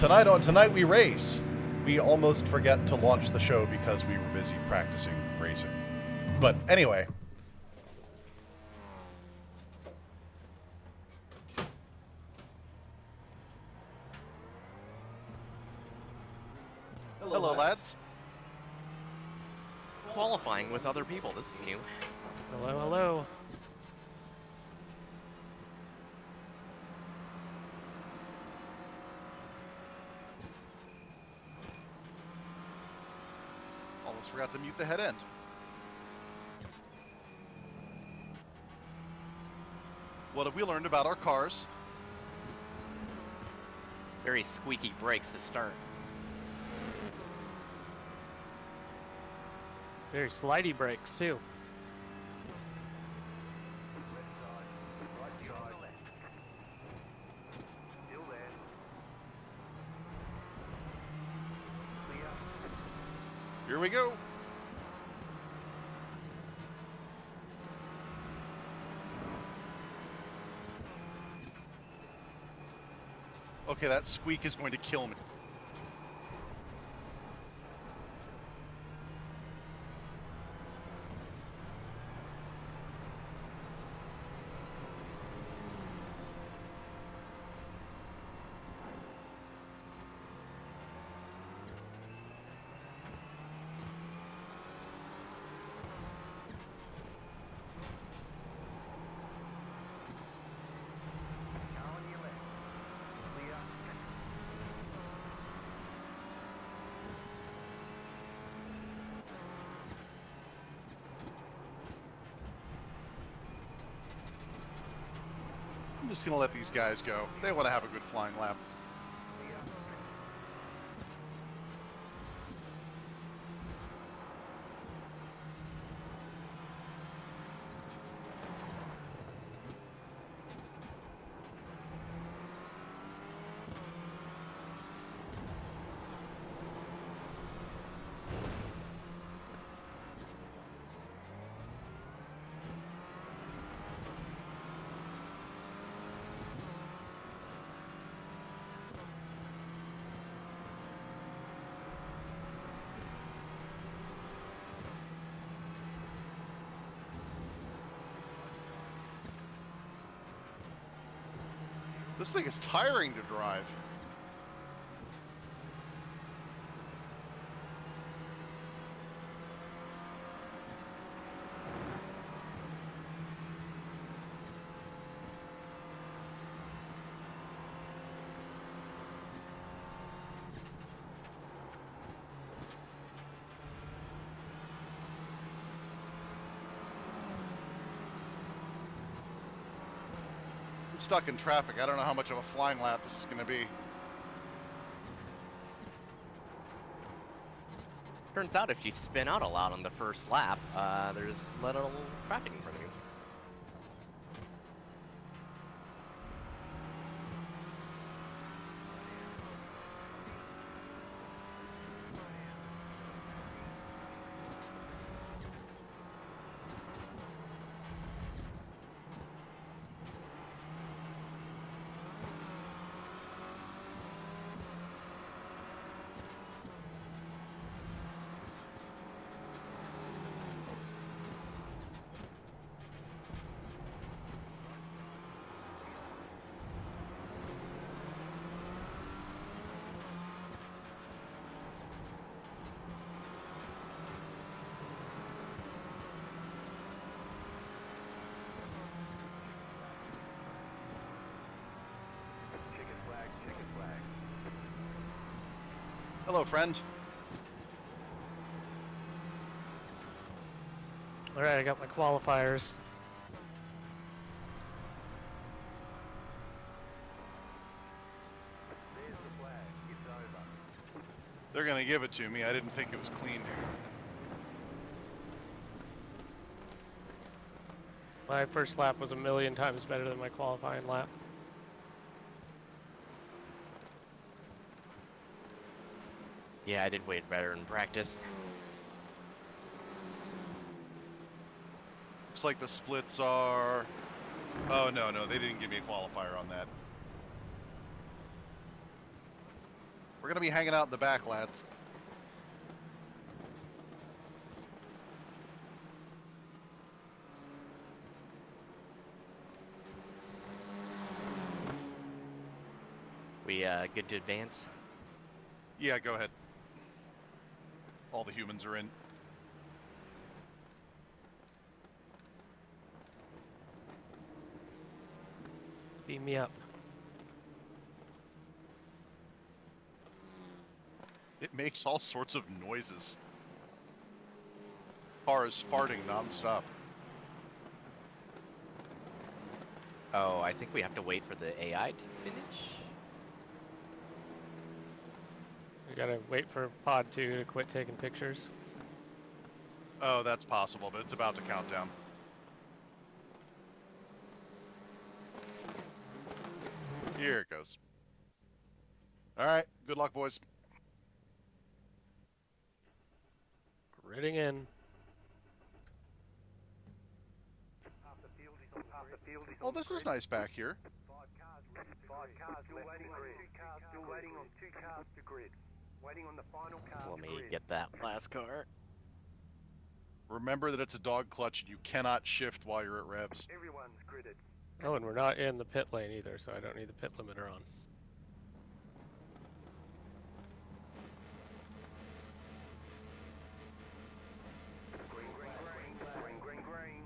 Tonight on Tonight We Race, We almost forget to launch the show because we were busy practicing racing. But anyway. Hello, lads. Qualifying with other people. This is new. Hello, hello. Almost forgot to mute the head end. What have we learned about our cars? Very squeaky brakes to start. Very slidey brakes, too. Here we go. Okay, that squeak is going to kill me. I'm just going to let these guys go. They want to have a good flying lap. This thing is tiring to drive. I'm stuck in traffic. I don't know how much of a flying lap this is going to be. Turns out if you spin out a lot on the first lap, there's little traffic in front of you. Hello, friend. Alright, I got my qualifiers. They're going to give it to me. I didn't think it was clean. My first lap was a million times better than my qualifying lap. Yeah, I did way better in practice. Looks like the splits are... Oh, no, they didn't give me a qualifier on that. We're going to be hanging out in the back, lads. We good to advance? Yeah, go ahead. All the humans are in. Beam me up. It makes all sorts of noises. Car is farting nonstop. Oh, I think we have to wait for the AI to finish. We gotta wait for Pod 2 to quit taking pictures. Oh, that's possible, but it's about to count down. Here it goes. All right, good luck, boys. Gridding in. Oh, this is nice back here. 5 cars left still waiting on 2 cars, still waiting on 2 cars to grid. Waiting on the final car Let to me grid. get that last car. Remember that it's a dog clutch and you cannot shift while you're at revs. Everyone's gridded. Oh, and we're not in the pit lane either, so I don't need the pit limiter on. Green, green, green, green, green, green.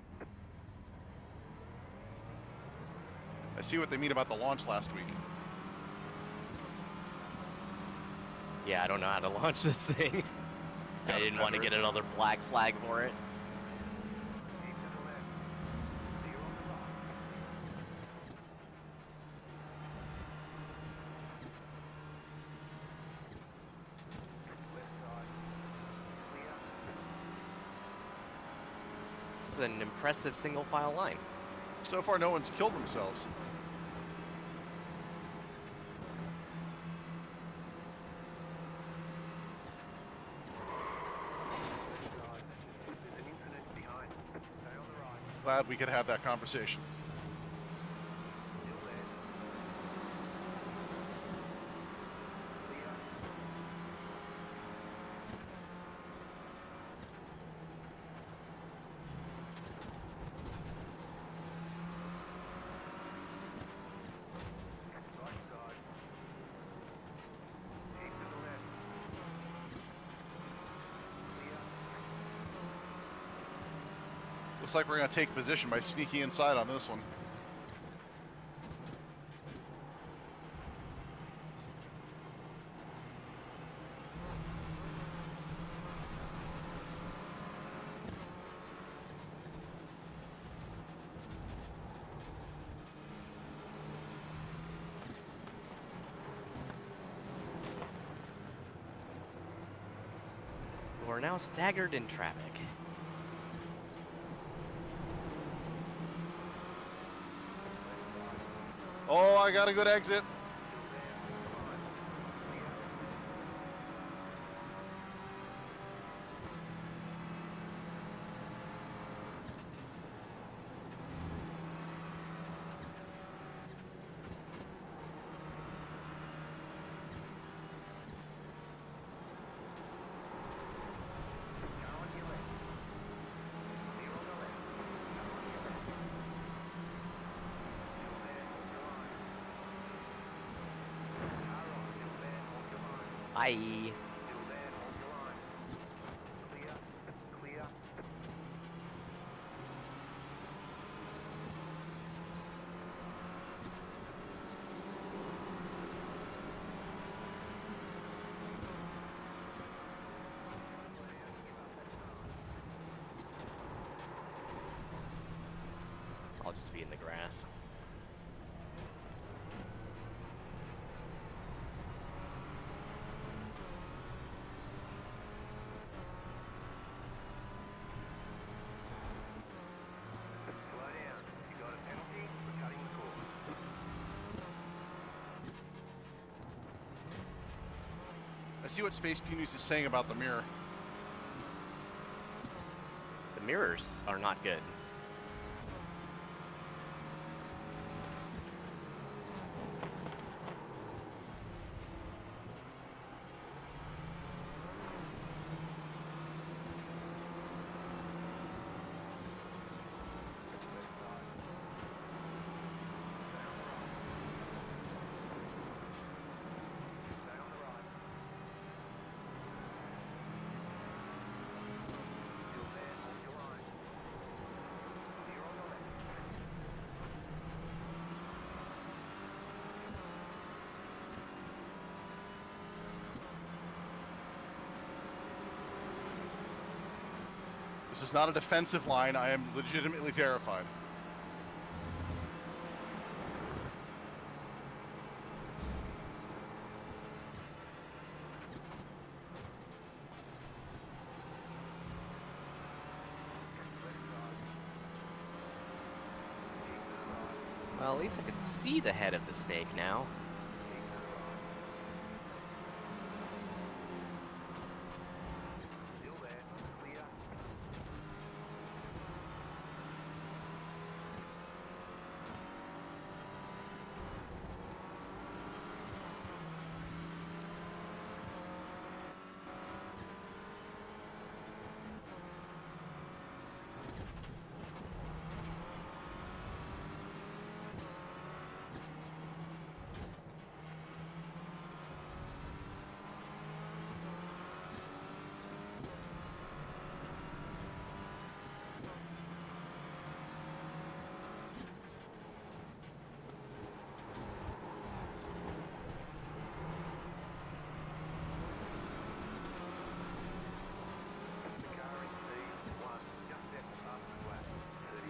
I see what they mean about the launch last week. Yeah, I don't know how to launch this thing. I didn't want to get another black flag for it. Keep to the left. Steer on the right. Left side. Clear. This is an impressive single file line. So far, no one's killed themselves. Side. There's an incident behind. Stay on the right. Glad we could have that conversation. Still there. Clear. Right side. Keep to the left. Clear. Looks like we're going to take position by sneaking inside on this one. We're now staggered in traffic. Oh, I got a good exit. Car on your left. Clear on the left. Car on your left. Still there, hold your line. Car on, still there, hold your line. Bye. Still there, hold your line. Clear, clear. I'll just be in the grass. Slow down. You got a penalty for cutting the course. I see what Space Penis is saying about the mirror. The mirrors are not good. Left side. Stay on the right. This is not a defensive line. I am legitimately terrified. Well, at least I can see the head of the snake now. Still there. Clear.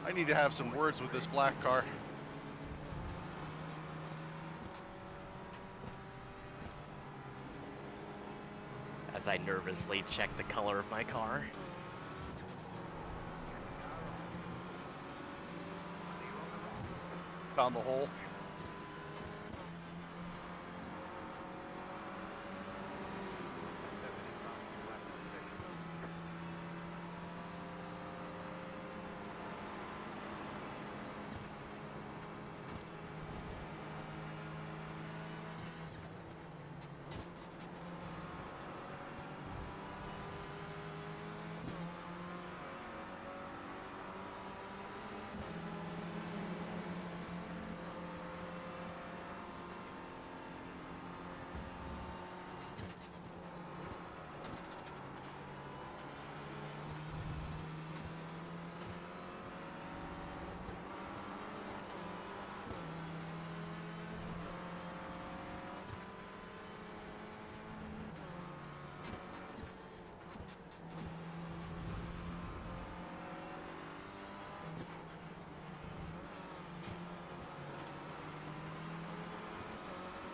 I need to have some words with this black car. As I nervously check the color of my car. Found the hole.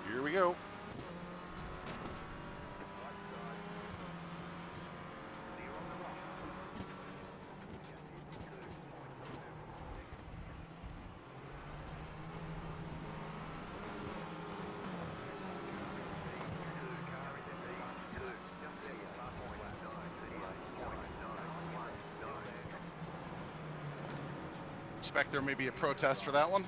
Here we go. Expect there may be a protest for that one.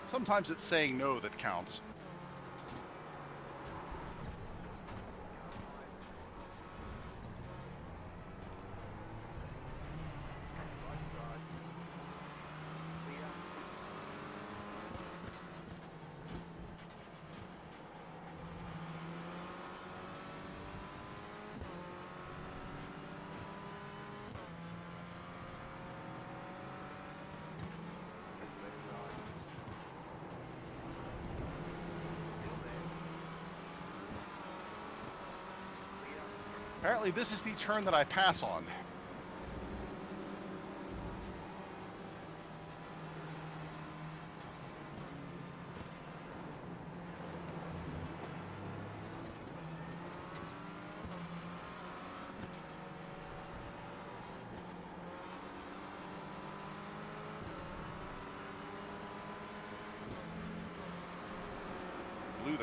Sometimes it's saying no that counts. Apparently this is the turn that I pass on.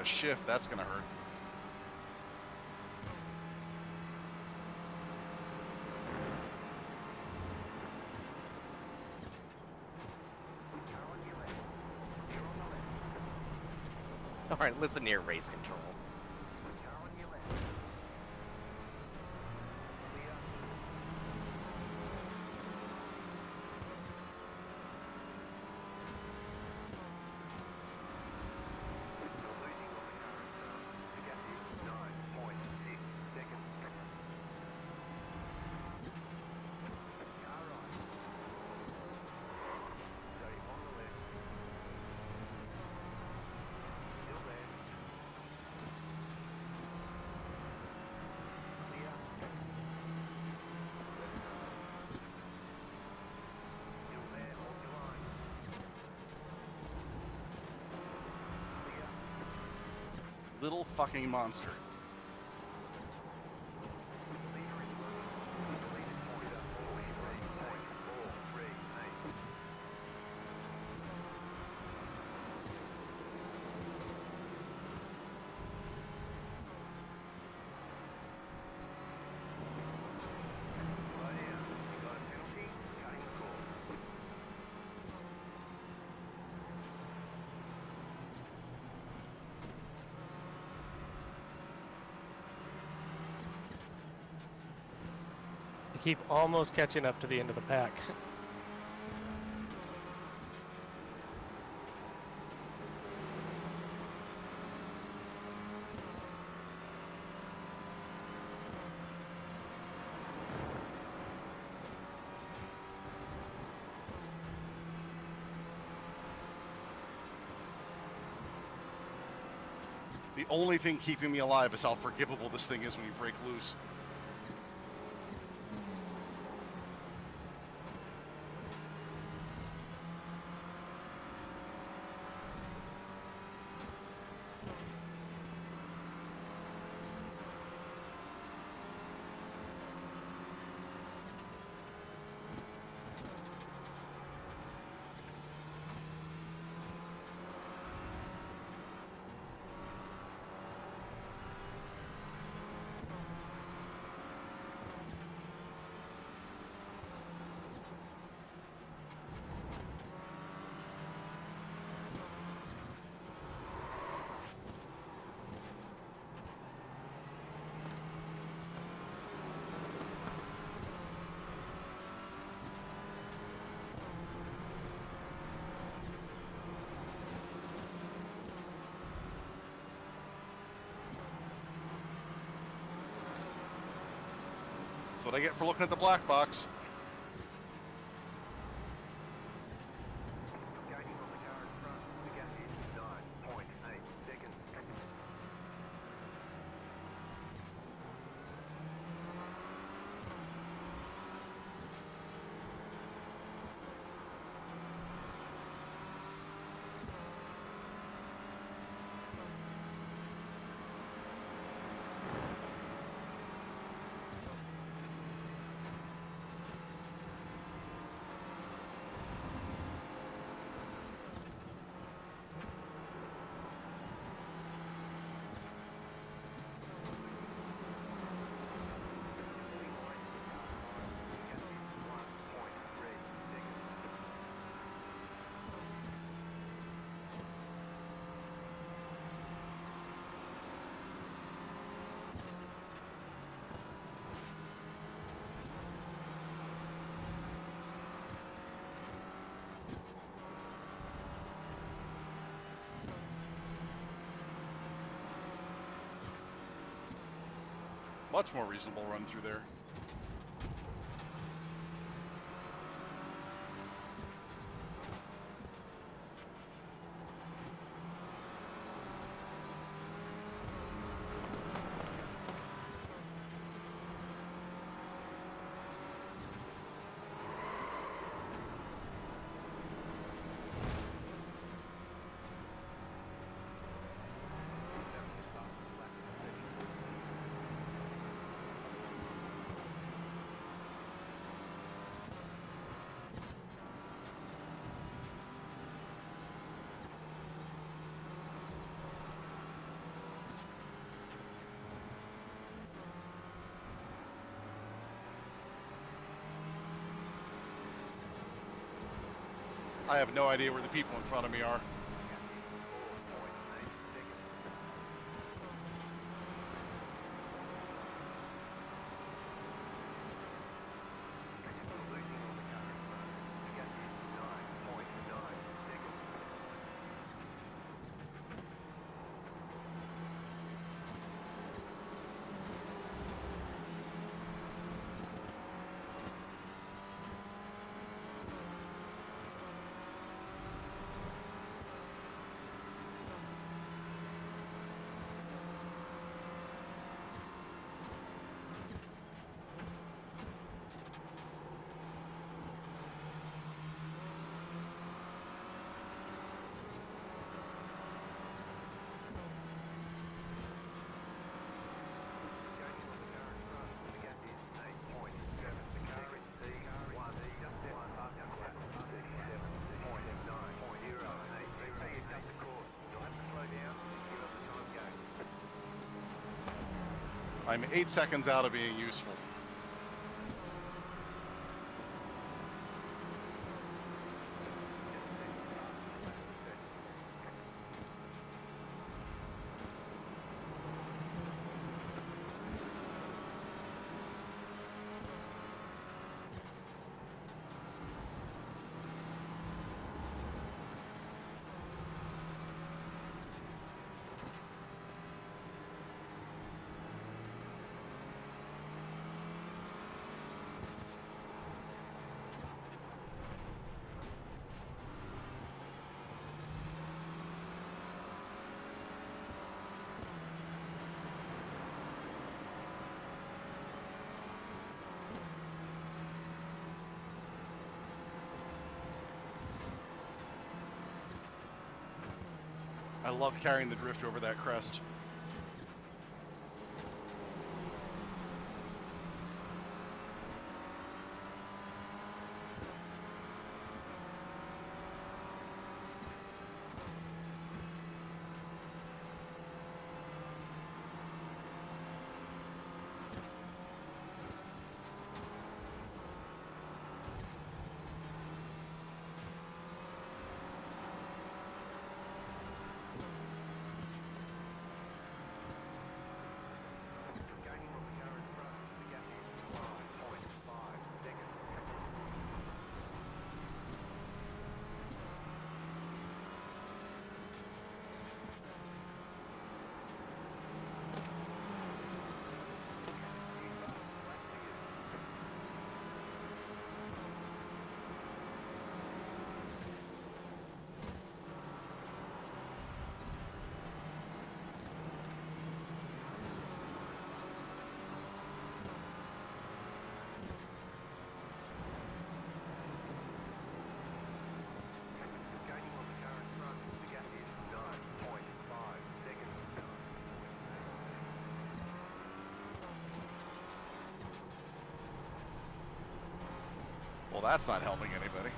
a shift. That's gonna hurt. All right, listen here, race control. Little fucking monster. I keep almost catching up to the end of the pack. The only thing keeping me alive is how forgivable this thing is when you break loose. That's what I get for looking at the black box. Much more reasonable run through there. I have no idea where the people in front of me are. I'm 8 seconds out of being useful. I love carrying the drift over that crest. Well, that's not helping anybody.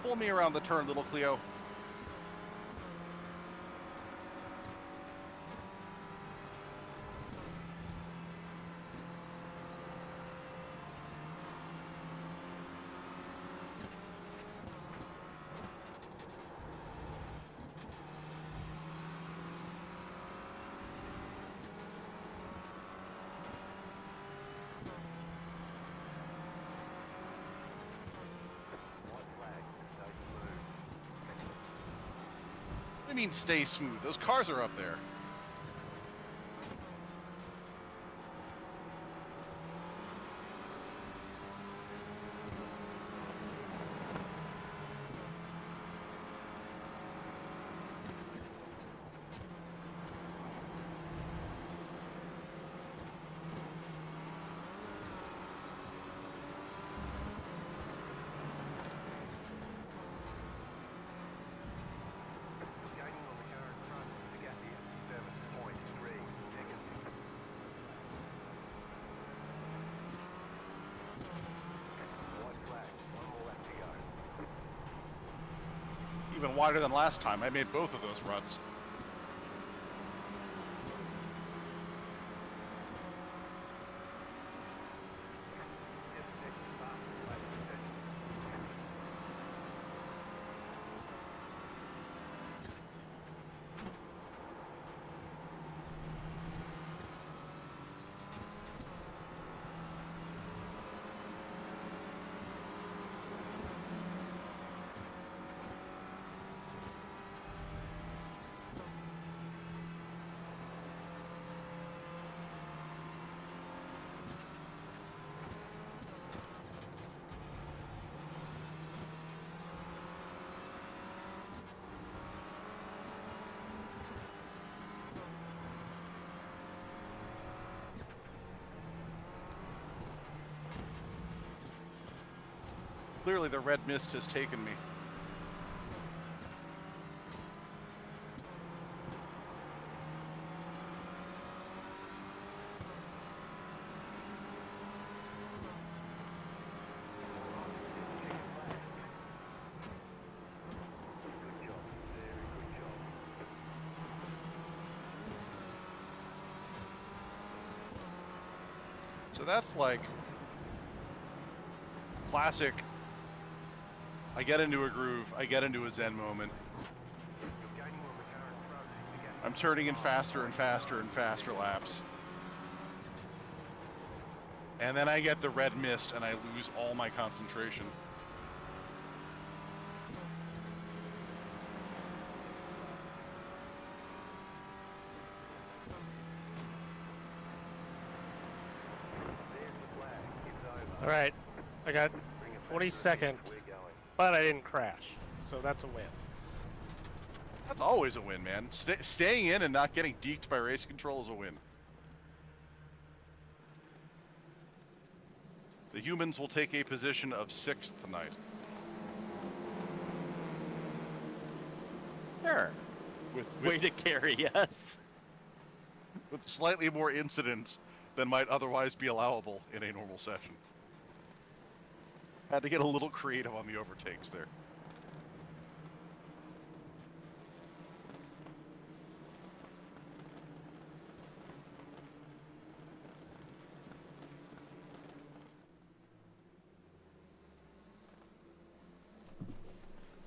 Pull me around the turn, little Cleo. What do you mean stay smooth? Those cars are up there. have been wider than last time. I made both of those ruts. Clearly the red mist has taken me. So that's like classic. I get into a groove, I get into a zen moment. I'm turning in faster and faster and faster laps. And then I get the red mist and I lose all my concentration. All right, I got 22nd, but I didn't crash, so that's a win. That's always a win, man. Staying in and not getting deked by race control is a win. The humans will take a position of 6th tonight. There. Way to carry, yes. With slightly more incidents than might otherwise be allowable in a normal session. Had to get a little creative on the overtakes there.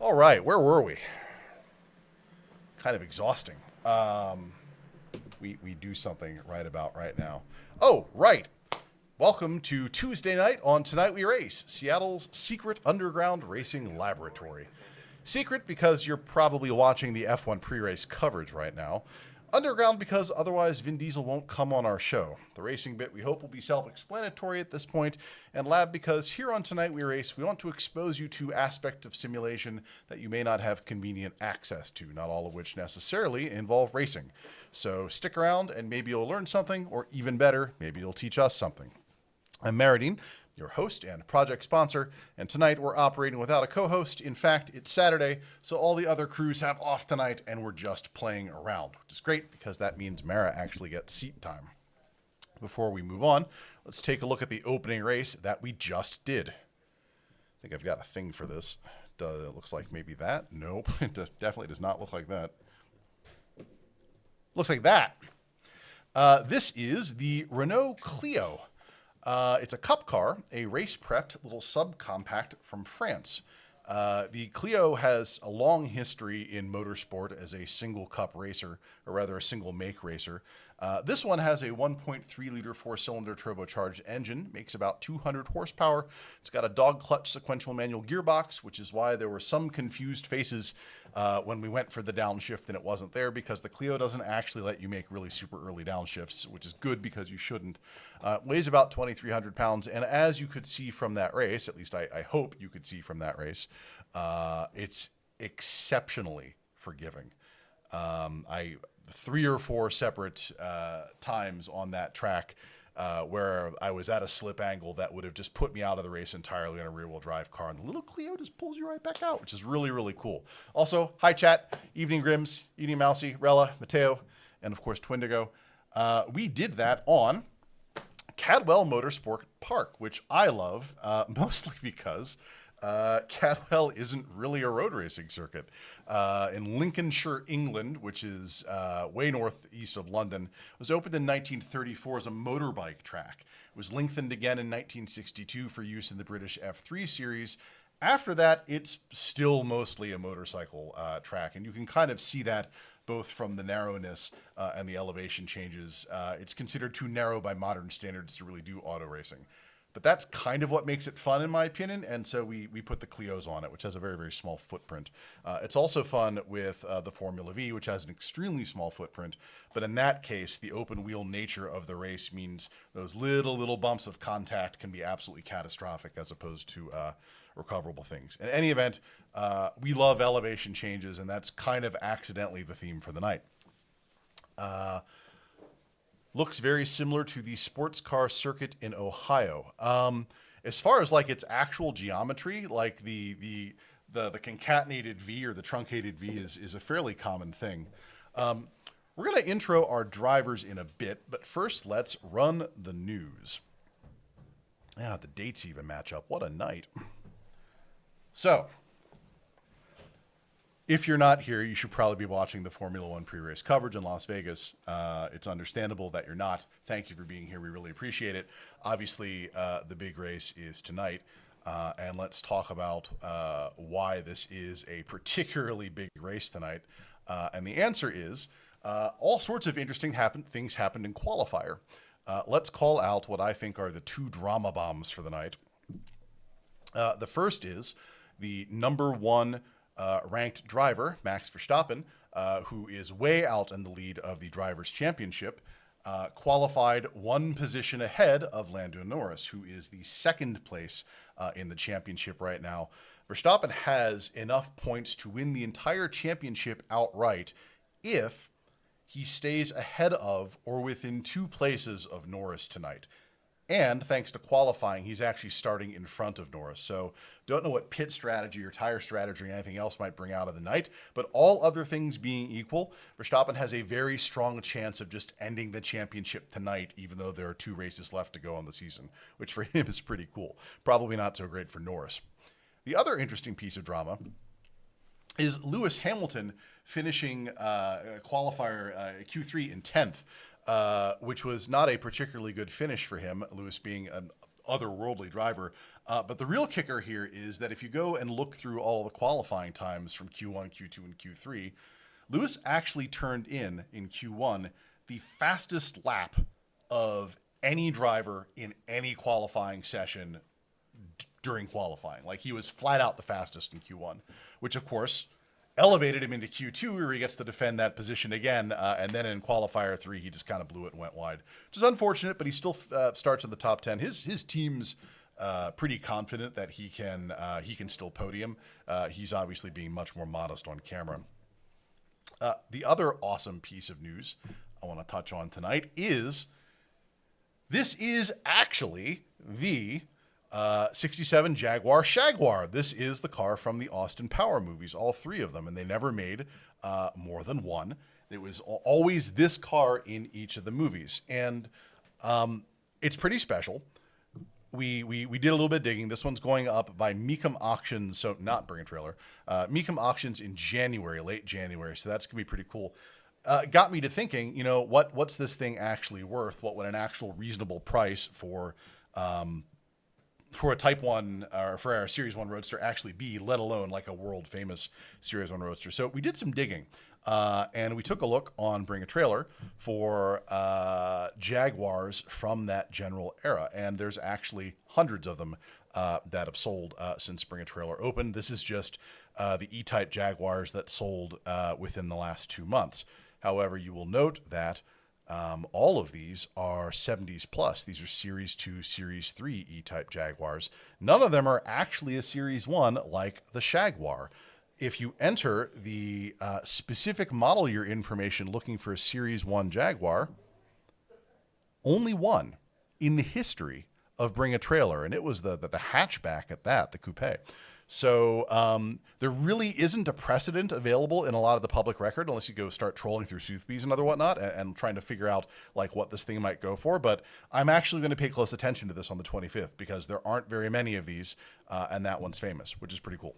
All right, where were we? Kind of exhausting. We do something right about right now. Oh, right. Welcome to Tuesday night on Tonight We Race, Seattle's secret underground racing laboratory. Secret because you're probably watching the F1 pre-race coverage right now. Underground because otherwise Vin Diesel won't come on our show. The racing bit we hope will be self-explanatory at this point, and lab because here on Tonight We Race we want to expose you to aspects of simulation that you may not have convenient access to, not all of which necessarily involve racing. So stick around and maybe you'll learn something, or even better, maybe you'll teach us something. I'm Maradine, your host and project sponsor, and tonight we're operating without a co-host. In fact, it's Saturday, so all the other crews have off tonight and we're just playing around, which is great because that means Mara actually gets seat time. Before we move on, let's take a look at the opening race that we just did. I think I've got a thing for this. It looks like maybe that. Nope, it definitely does not look like that. Looks like that. This is the Renault Clio. It's a cup car, a race-prepped little subcompact from France. The Clio has a long history in motorsport as a single cup racer, or rather a single make racer. This one has a 1.3-liter four-cylinder turbocharged engine, makes about 200 horsepower. It's got a dog clutch sequential manual gearbox, which is why there were some confused faces when we went for the downshift and it wasn't there, because the Clio doesn't actually let you make really super early downshifts, which is good because you shouldn't. Weighs about 2,300 pounds, and as you could see from that race, at least I hope you could see from that race, it's exceptionally forgiving. I 3 or 4 separate times on that track where I was at a slip angle that would have just put me out of the race entirely on a rear-wheel drive car, and the little Clio just pulls you right back out, which is really, really cool. Also, hi chat, Evening Grims, Eating Mousy, Rella, Mateo, and of course Twindigo. We did that on Cadwell Motorsport Park, which I love, mostly because Cadwell isn't really a road racing circuit. In Lincolnshire, England, which is way northeast of London, it was opened in 1934 as a motorbike track. It was lengthened again in 1962 for use in the British F3 series. After that, it's still mostly a motorcycle track, and you can kind of see that both from the narrowness and the elevation changes. It's considered too narrow by modern standards to really do auto racing. But that's kind of what makes it fun, in my opinion, and so we put the Clios on it, which has a very, very small footprint. It's also fun with the Formula V, which has an extremely small footprint, but in that case, the open-wheel nature of the race means those little bumps of contact can be absolutely catastrophic as opposed to recoverable things. In any event, we love elevation changes, and that's kind of accidentally the theme for the night. Looks very similar to the sports car circuit in Ohio. As far as like its actual geometry, like the concatenated V or the truncated V is a fairly common thing. We're going to intro our drivers in a bit, but first let's run the news. Yeah, the dates even match up. What a night. So, if you're not here, you should probably be watching the Formula One pre-race coverage in Las Vegas. It's understandable that you're not. Thank you for being here. We really appreciate it. Obviously, the big race is tonight. And let's talk about why this is a particularly big race tonight. And the answer is all sorts of interesting things happened in qualifier. Let's call out what I think are the two drama bombs for the night. The first is the number one ranked driver, Max Verstappen, who is way out in the lead of the Drivers' Championship, qualified one position ahead of Lando Norris, who is the second place in the championship right now. Verstappen has enough points to win the entire championship outright if he stays ahead of or within 2 places of Norris tonight. And thanks to qualifying, he's actually starting in front of Norris. So don't know what pit strategy or tire strategy or anything else might bring out of the night. But all other things being equal, Verstappen has a very strong chance of just ending the championship tonight, even though there are 2 races left to go on the season, which for him is pretty cool. Probably not so great for Norris. The other interesting piece of drama is Lewis Hamilton finishing qualifier Q3 in 10th. Which was not a particularly good finish for him, Lewis being an otherworldly driver. But the real kicker here is that if you go and look through all the qualifying times from Q1, Q2, and Q3, Lewis actually turned in Q1 the fastest lap of any driver in any qualifying session during qualifying. Like, he was flat out the fastest in Q1, which of course elevated him into Q2, where he gets to defend that position again, and then in qualifier 3, he just kind of blew it and went wide, which is unfortunate, but he still starts in the top 10. His team's pretty confident that he can still podium. He's obviously being much more modest on camera. The other awesome piece of news I want to touch on tonight is this is actually the 67 Jaguar Shagwar. This is the car from the Austin Power movies, all 3 of them, and they never made more than one. It was always this car in each of the movies, and it's pretty special. We did a little bit of digging. This one's going up by Mecum Auctions, so not Bring a Trailer. Mecum Auctions in January, late January, so that's going to be pretty cool. Got me to thinking, what's this thing actually worth? What would an actual reasonable price for a Type 1 or for our Series 1 Roadster actually be, let alone like a world famous Series 1 Roadster? So we did some digging and we took a look on Bring a Trailer for Jaguars from that general era. And there's actually hundreds of them that have sold since Bring a Trailer opened. This is just the E-Type Jaguars that sold within the last 2 months. However, you will note that all of these are 70s plus. These are Series 2, Series 3 E-Type Jaguars. None of them are actually a Series 1 like the Shagwar. If you enter the specific model year information looking for a Series 1 Jaguar, only one in the history of Bring a Trailer, and it was the hatchback at that, the coupe. So there really isn't a precedent available in a lot of the public record unless you go start trolling through Soothbys and other whatnot and trying to figure out like what this thing might go for. But I'm actually going to pay close attention to this on the 25th because there aren't very many of these, and that one's famous, which is pretty cool.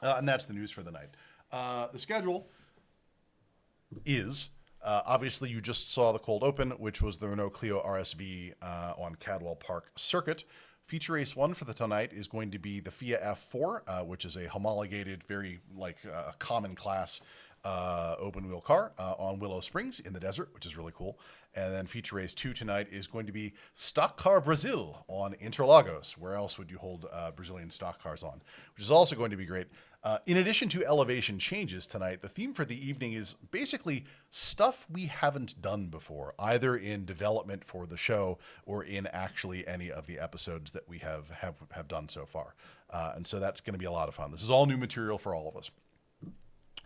And that's the news for the night. The schedule is obviously you just saw the cold open, which was the Renault Clio RSV on Cadwell Park Circuit. Feature race 1 for the tonight is going to be the FIA F4, which is a homologated, very common class open wheel car on Willow Springs in the desert, which is really cool. And then feature race 2 tonight is going to be Stock Car Brazil on Interlagos. Where else would you hold Brazilian stock cars on? Which is also going to be great. In addition to elevation changes tonight, the theme for the evening is basically stuff we haven't done before, either in development for the show or in actually any of the episodes that we have done so far. And so that's going to be a lot of fun. This is all new material for all of us.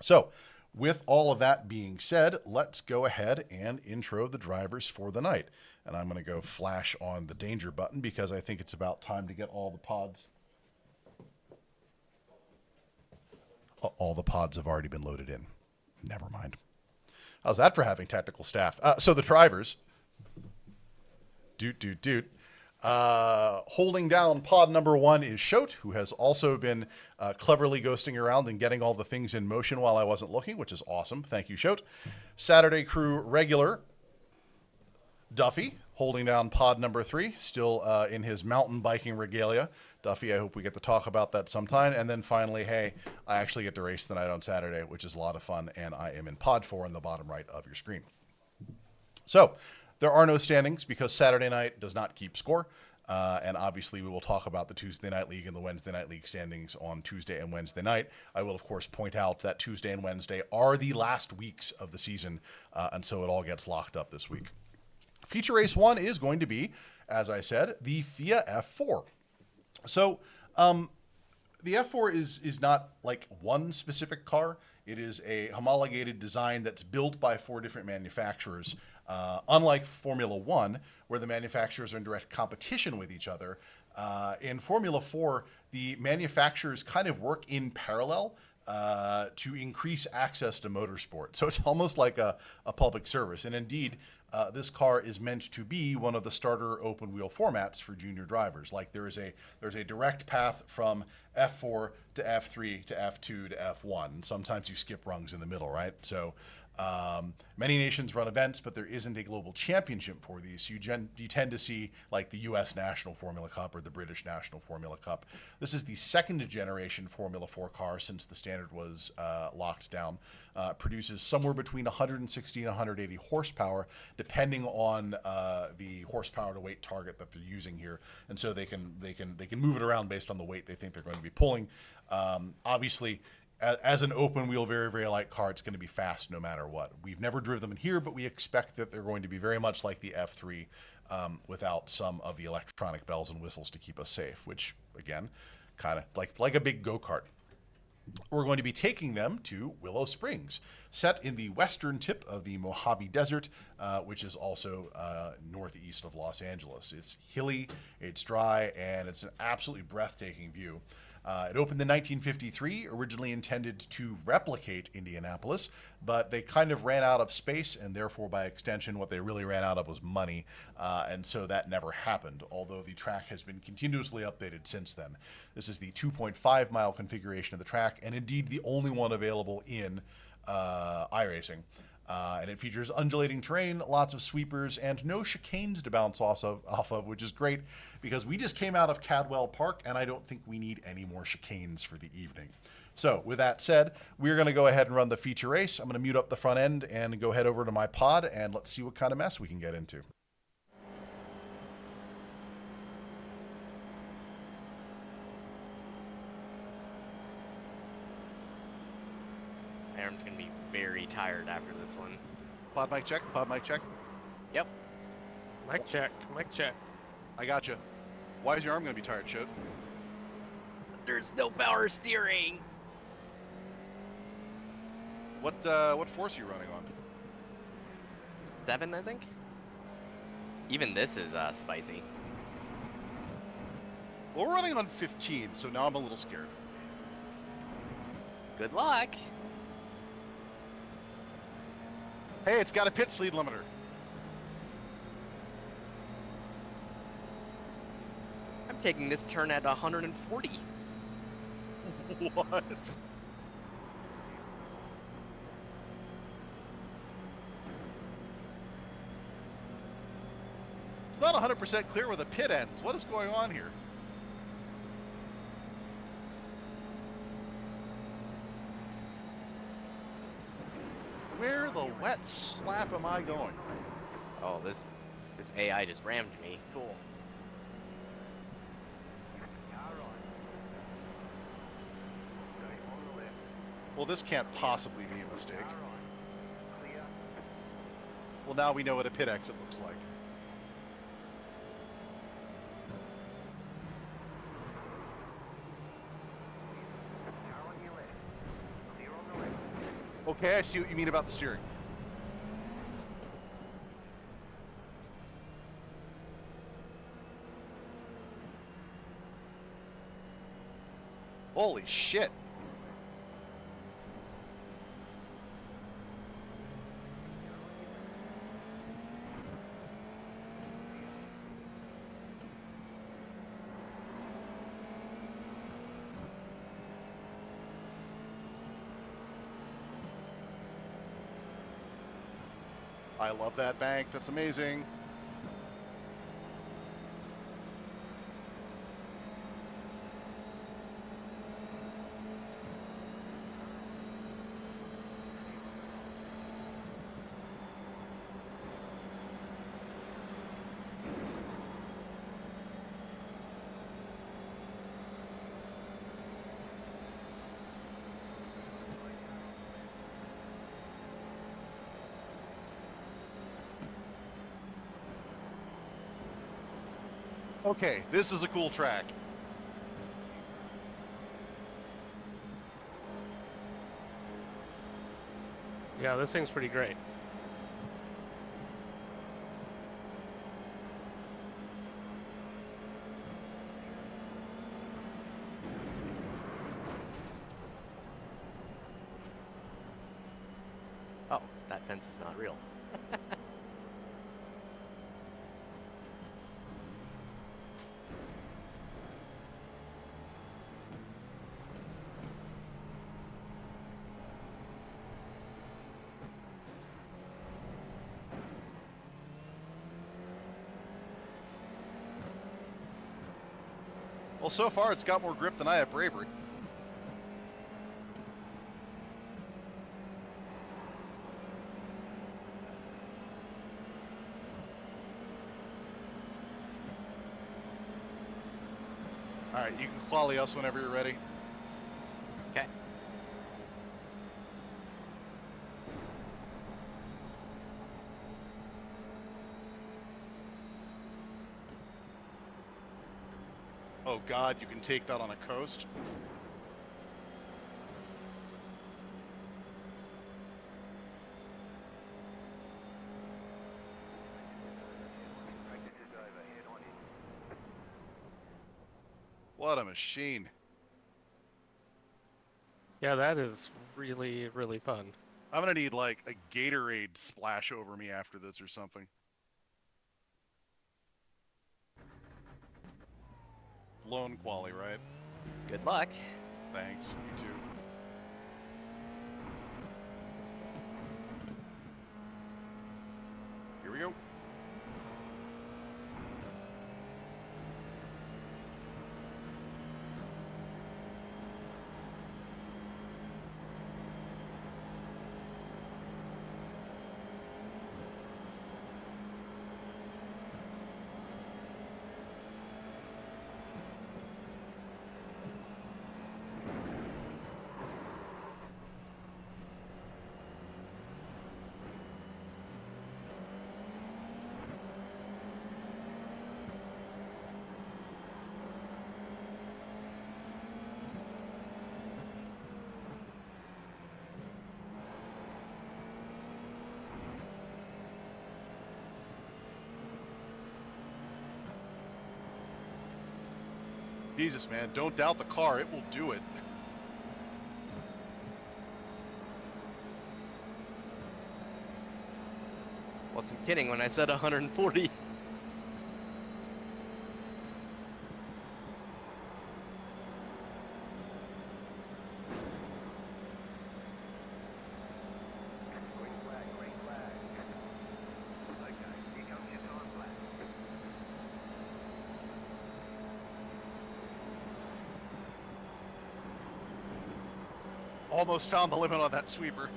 So with all of that being said, let's go ahead and intro the drivers for the night. And I'm going to go flash on the danger button because I think it's about time to get all the pods. All the pods have already been loaded in. Never mind. How's that for having technical staff? So the drivers. Holding down pod number 1 is Shoat, who has also been cleverly ghosting around and getting all the things in motion while I wasn't looking, which is awesome. Thank you, Shoat. Saturday crew regular, Duffy, holding down pod number 3, still in his mountain biking regalia. Duffy, I hope we get to talk about that sometime. And then finally, hey, I actually get to race the night on Saturday, which is a lot of fun, and I am in pod 4 in the bottom right of your screen. So there are no standings because Saturday night does not keep score. And obviously we will talk about the Tuesday Night League and the Wednesday Night League standings on Tuesday and Wednesday night. I will, of course, point out that Tuesday and Wednesday are the last weeks of the season, and so it all gets locked up this week. Feature race 1 is going to be, as I said, the FIA F4. So the F4 is not like one specific car. It is a homologated design that's built by 4 different manufacturers. Unlike Formula 1, where the manufacturers are in direct competition with each other, in Formula 4, the manufacturers kind of work in parallel to increase access to motorsport. So it's almost like a public service. And indeed, this car is meant to be one of the starter open wheel formats for junior drivers. Like there's a direct path from F4 to F3 to F2 to F1. And sometimes you skip rungs in the middle, right? So many nations run events, but there isn't a global championship for these. So you tend to see like the U.S. National Formula Cup or the British National Formula Cup. This is the second generation Formula 4 car since the standard was locked down. Produces somewhere between 160 and 180 horsepower, depending on the horsepower to weight target that they're using here. And so they can move it around based on the weight they think they're going to be pulling. Obviously, as an open wheel, very, very light car, it's going to be fast no matter what. We've never driven them in here, but we expect that they're going to be very much like the F3 without some of the electronic bells and whistles to keep us safe, which, again, kind of like a big go-kart. We're going to be taking them to Willow Springs, set in the western tip of the Mojave Desert, which is also northeast of Los Angeles. It's hilly, it's dry, and it's an absolutely breathtaking view. It opened in 1953, originally intended to replicate Indianapolis, but they kind of ran out of space, and therefore, by extension, what they really ran out of was money, and so that never happened, although the track has been continuously updated since then. This is the 2.5-mile configuration of the track, and indeed the only one available in iRacing. And it features undulating terrain, lots of sweepers, and no chicanes to bounce off of, which is great because we just came out of Cadwell Park, and I don't think we need any more chicanes for the evening. So with that said, we're going to go ahead and run the feature race. I'm going to mute up the front end and go head over to my pod, and let's see what kind of mess we can get into. Aaron's going to be very tired after this one. Pod mic check, pod mic check. Yep. Mic check, mic check. I gotcha. Why is your arm going to be tired, Shoat? There's no power steering. What force are you running on? 7, I think. Even this is spicy. Well, we're running on 15, so now I'm a little scared. Good luck. Hey, it's got a pit speed limiter. I'm taking this turn at 140. What? It's not 100% clear where the pit ends. What is going on here? Where the wet slap am I going? Oh, this AI just rammed me. Cool. Well, this can't possibly be a mistake. Well, now we know what a pit exit looks like. Okay, I see what you mean about the steering. Holy shit. I love that bank. That's amazing. Okay, this is a cool track. Yeah, this thing's pretty great. Oh, that fence is not real. Well, so far it's got more grip than I have bravery. All right, you can quali us whenever you're ready. Okay. Oh God, you can take that on a coast. What a machine. Yeah, that is really, really fun. I'm gonna need like a Gatorade splash over me after this or something. Lone quali, right? Good luck. Thanks, you too. Here we go. Jesus, man, don't doubt the car. It will do it. wasn't kidding when I said 140. Green flag, green flag. Okay, here comes your time flag. Almost found the limit on that sweeper.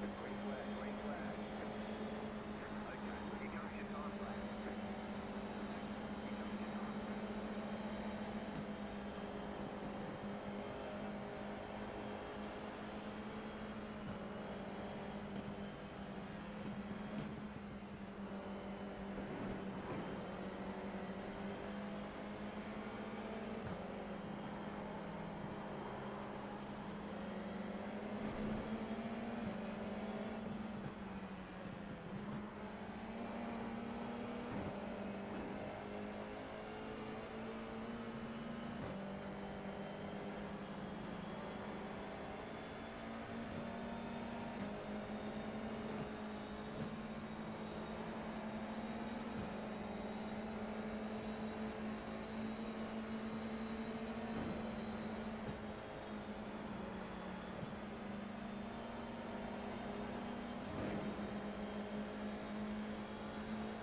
Green flag, green flag. Okay, here comes your time flag. Here comes your time flag.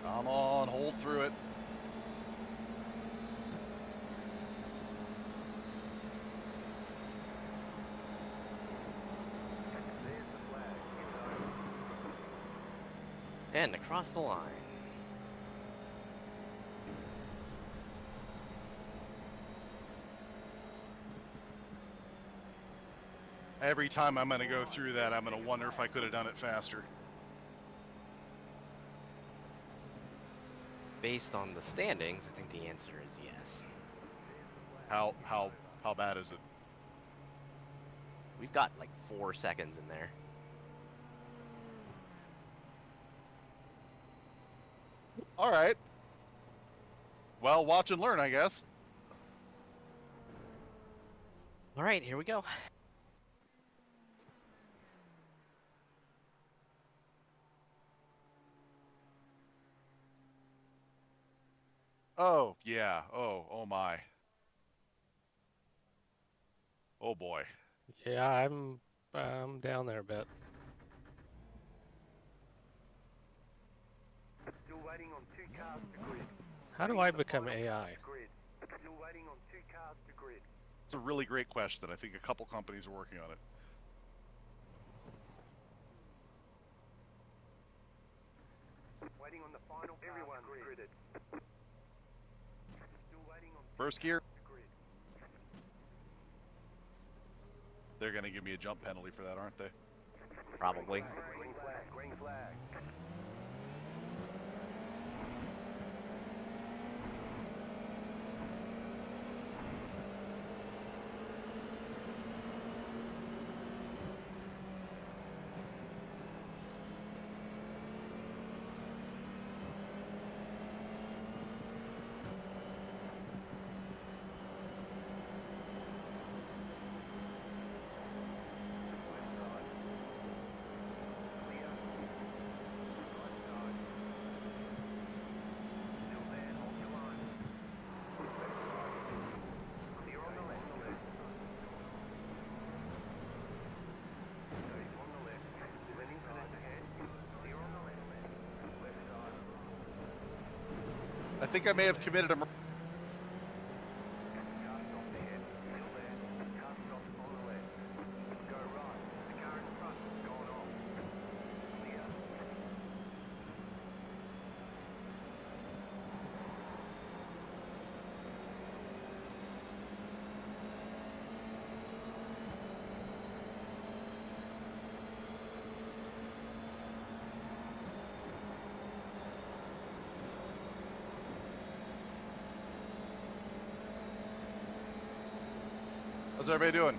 Come on, hold through it. There's the flag. Give it over. And across the line. Every time I'm going to go through that, I'm going to wonder if I could have done it faster. Based on the standings, I think the answer is yes. How bad is it? We've got like 4 seconds in there. All right. Well, watch and learn, I guess. All right, here we go. Oh, yeah. Oh my. Oh boy. Yeah, I'm down there a bit. Still waiting on 2 cars to grid. How do I become AI? Grid. Still waiting on 2 cars to grid. It's a really great question. I think a couple companies are working on it. Waiting on the final car. Everyone's gridded. Still waiting on First gear, to grid. they're going to give me a jump penalty for that, aren't they? Probably. Green flag, green flag. I think I may have committed a. How's everybody doing?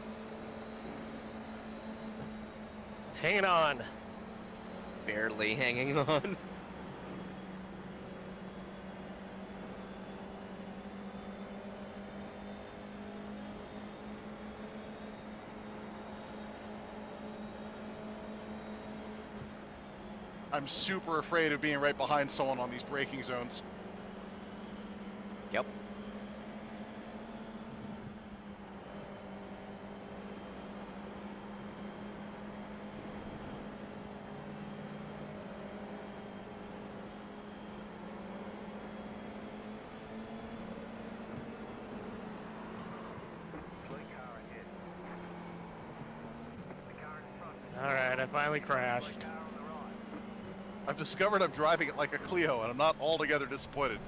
Hanging on. Barely hanging on. I'm super afraid of being right behind someone on these braking zones. Yep. Fleet car ahead. The car in front. All right, I finally crashed. Car on the right. I've discovered I'm driving it like a Clio, and I'm not altogether disappointed.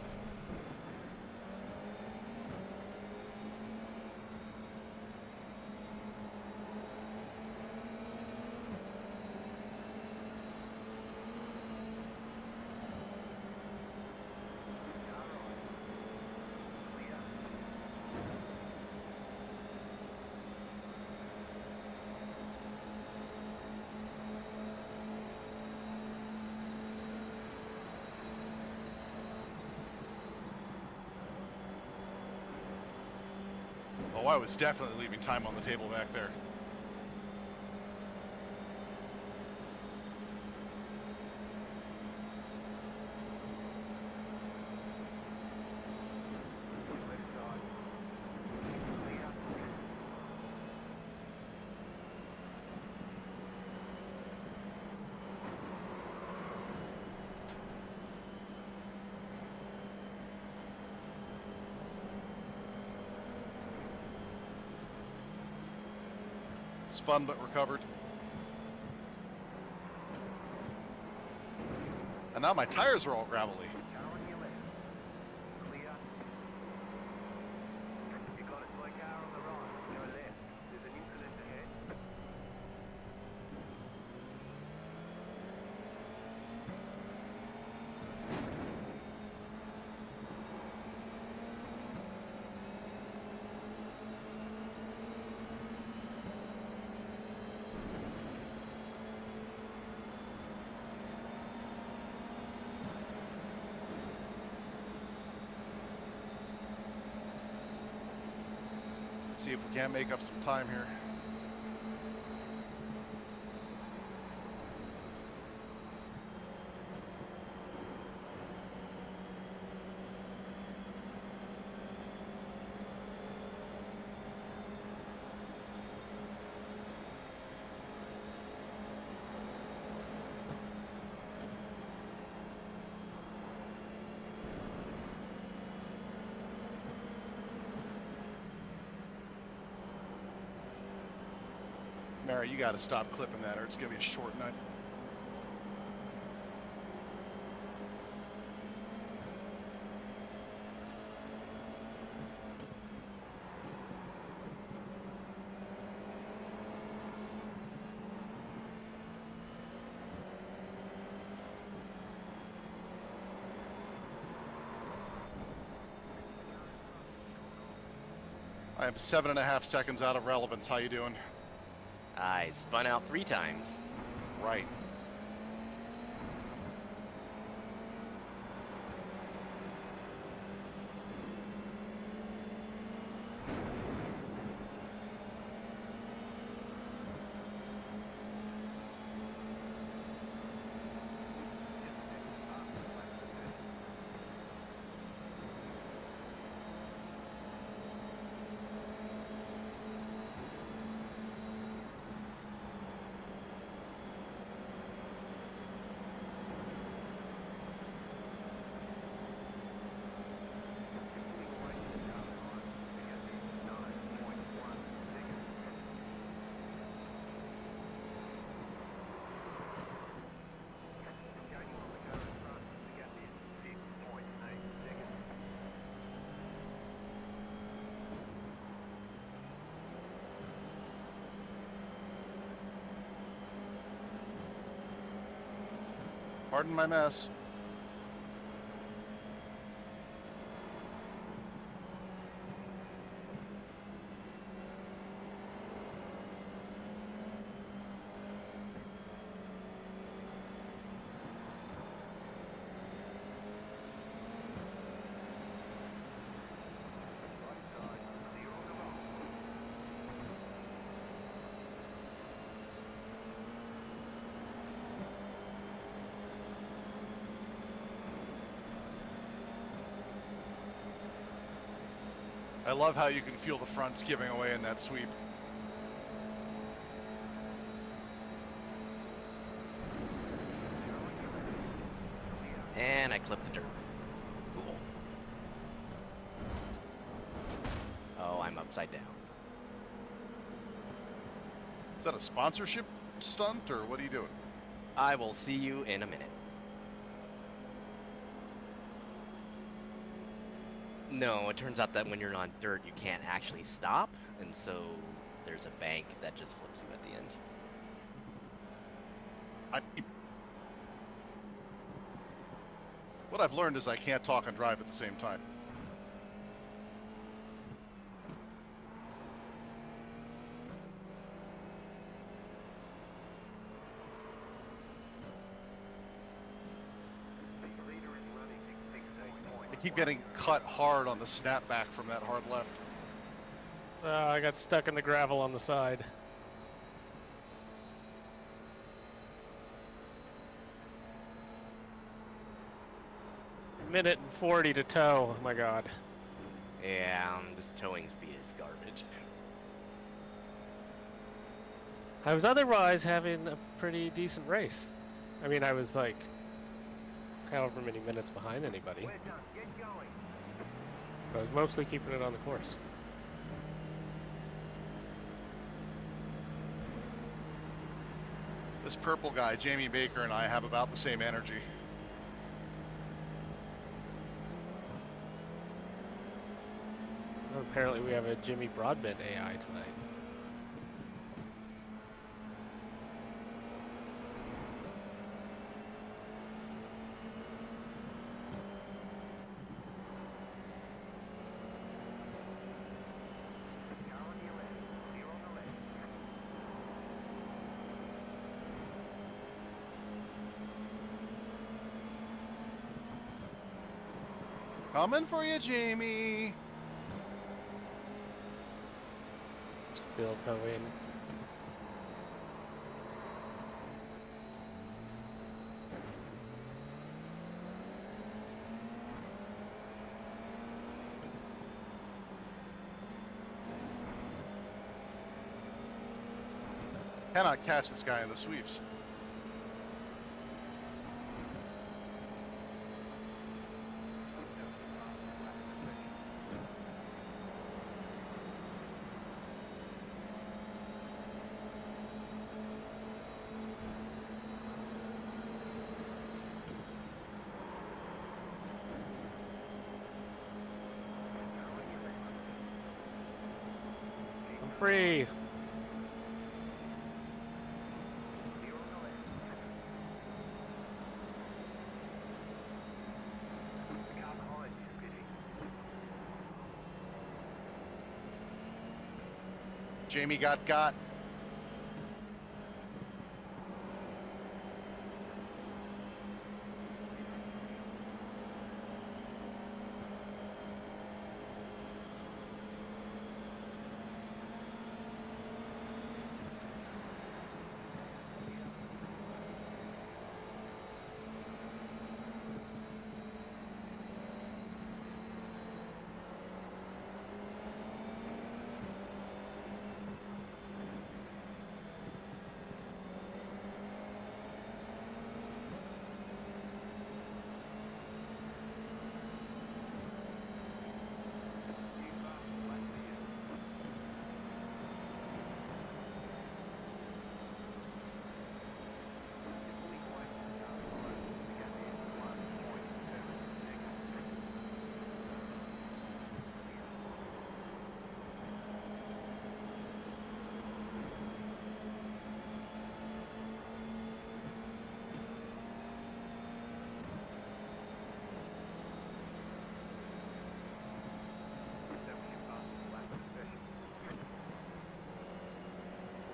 Oh, I was definitely leaving time on the table back there. Left side. Clear. Spun but recovered. And now my tires are all gravelly. Car on your left. Clear. You got a toy car on the right. Go left. There's an incident ahead. See if we can't make up some time here. Mary, you got to stop clipping that, or it's gonna be a short night. I am 7.5 seconds out of relevance. How you doing? I spun out 3 times. Right. Pardon my mess. love how you can feel the fronts giving away in that sweep. And I clipped the dirt. Cool. Oh, I'm upside down. Is that a sponsorship stunt, or what are you doing? I will see you in a minute. No, it turns out that when you're on dirt, you can't actually stop, and so there's a bank that just flips you at the end. What I've learned is I can't talk and drive at the same time. I keep getting cut hard on the snapback from that hard left. I got stuck in the gravel on the side. Minute and 40 to tow. Oh my god. Yeah, this towing speed is garbage. I was otherwise having a pretty decent race. I mean, I was like however many minutes behind anybody. We're done. Get going. I was mostly keeping it on the course. This purple guy, Jamie Baker, and I have about the same energy. Well, apparently we have a Jimmy Broadbent AI tonight. Car on your left. Clear on the left. Coming for you, Jamie. Still towing. Cannot catch this guy in the sweeps. I'm free. Clear on the left. The car behind you, pity. Jamie got.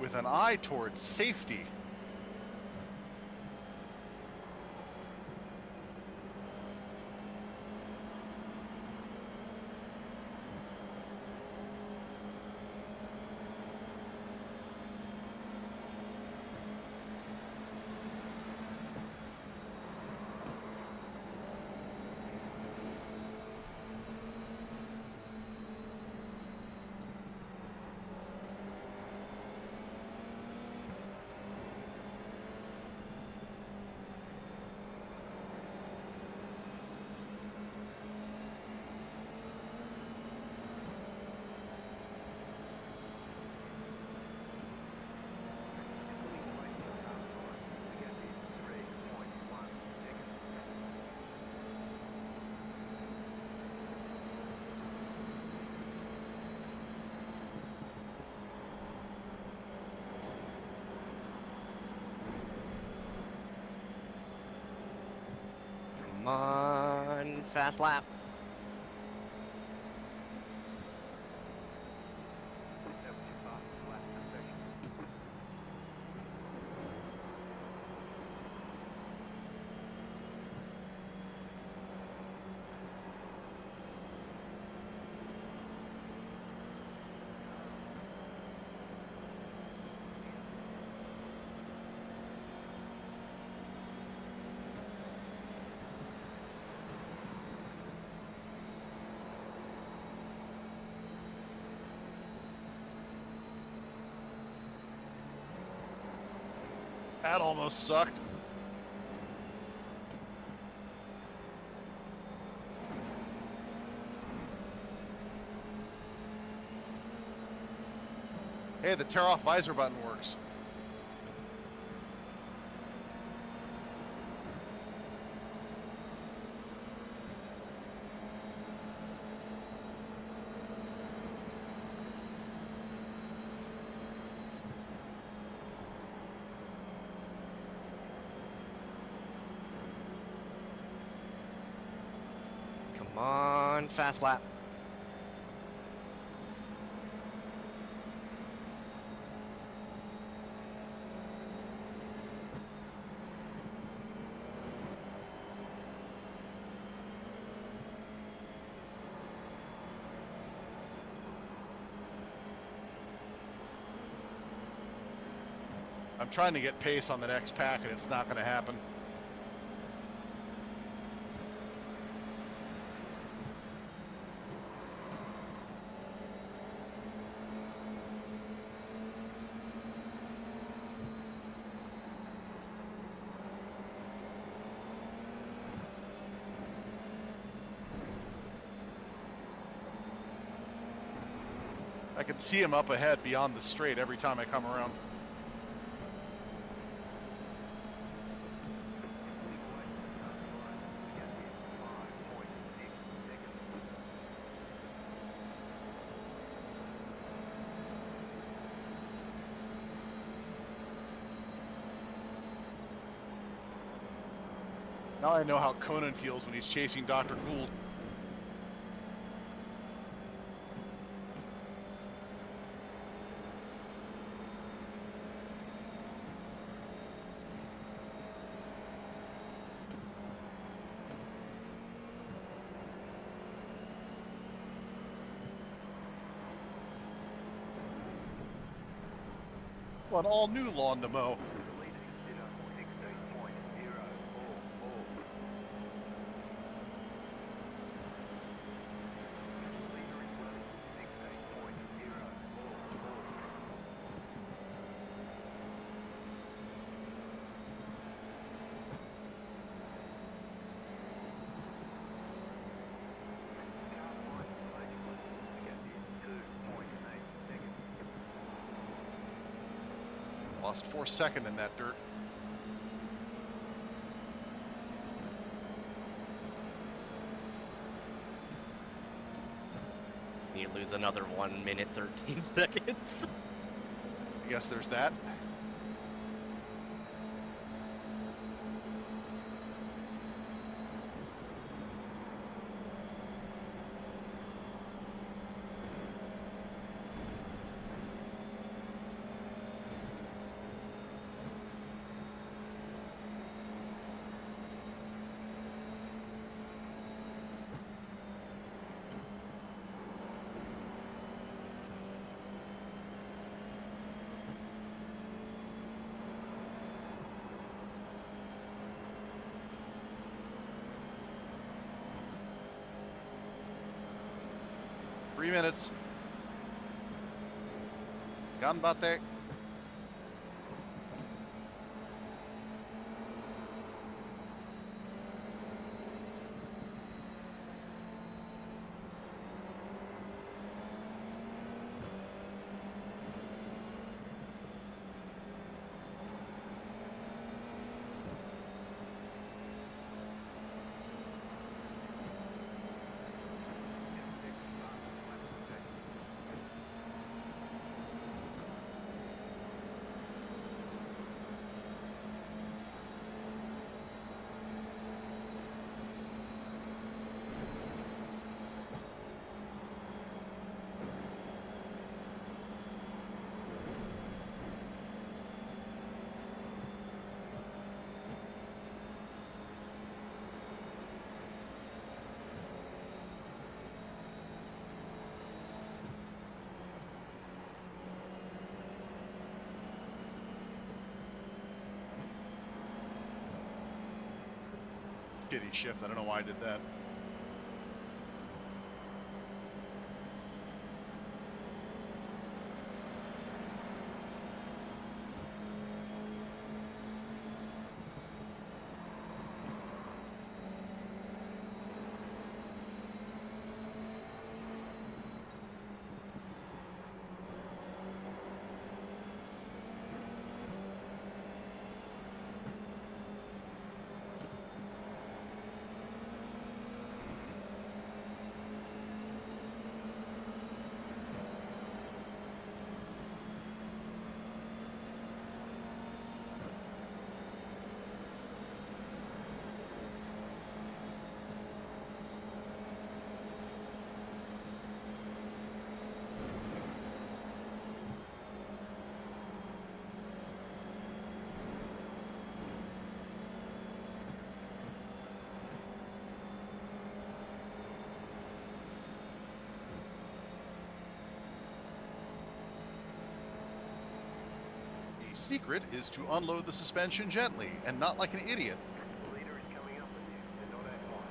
With an eye towards safety. on, fast lap. That was your fastest lap in the session. That almost sucked. Hey, the tear off visor button works. Come on, fast lap. I'm trying to get pace on the next pack, and it's not going to happen. I can see him up ahead beyond the straight every time I come around. Now I know how Conan feels when he's chasing Dr. Gould. Well, an all-new lawn to mow. The leader consider 16.044. Leader is running 16.044. Car behind the stage was in 2.8 seconds. Lost 4 seconds in that dirt. You lose another 1 minute 13 seconds. I guess there's that. Three minutes. Ganbatte. Shitty shift. I don't know why I did that. The secret is to unload the suspension gently and not like an idiot. The leader is coming up with you, and not at once.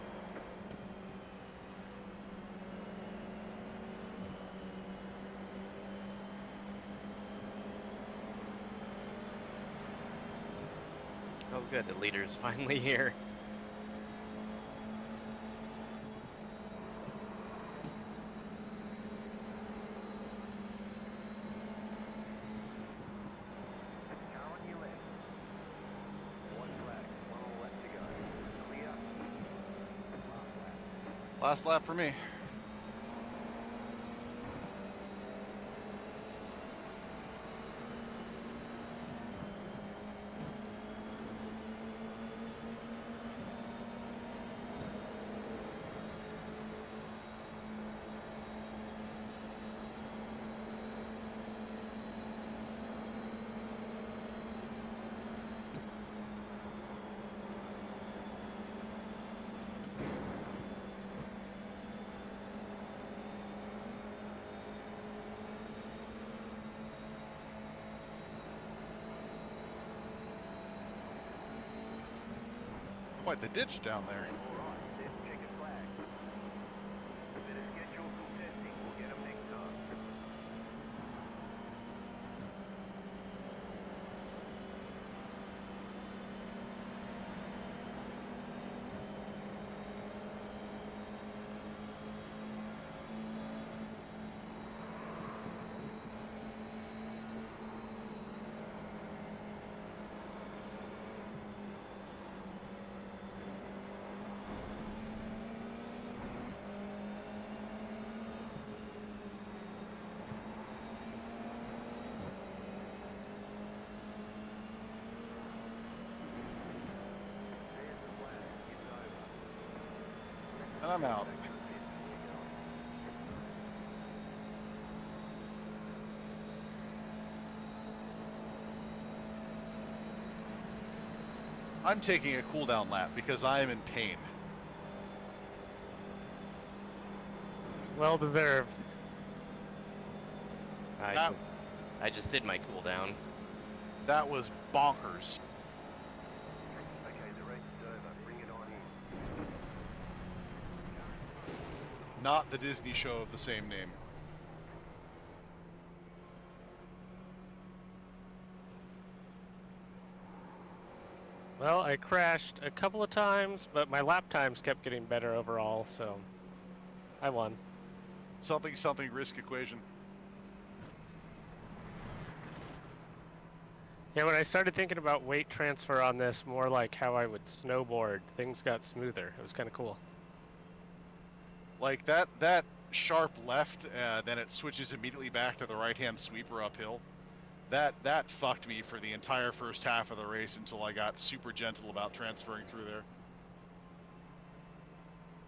Oh, good. The leader's finally here. Car on your left. One flag, one all left to go. Clear. Last lap. Last lap for me. Quite the ditch down there. All right, let's check a flag. Better schedule some testing. We'll get them next time. There's the flag. It's over. And I'm out. I'm taking a cooldown lap because I am in pain. Well deserved. That- I just did my cooldown. That was bonkers. Okay, the race is over. Bring it on in. Not the Disney show of the same name. Well, I crashed a couple of times, but my lap times kept getting better overall, so I won. Something risk equation. Yeah, when I started thinking about weight transfer on this, more like how I would snowboard, things got smoother. It was kind of cool. Like that sharp left, then it switches immediately back to the right-hand sweeper uphill. That fucked me for the entire first half of the race until I got super gentle about transferring through there.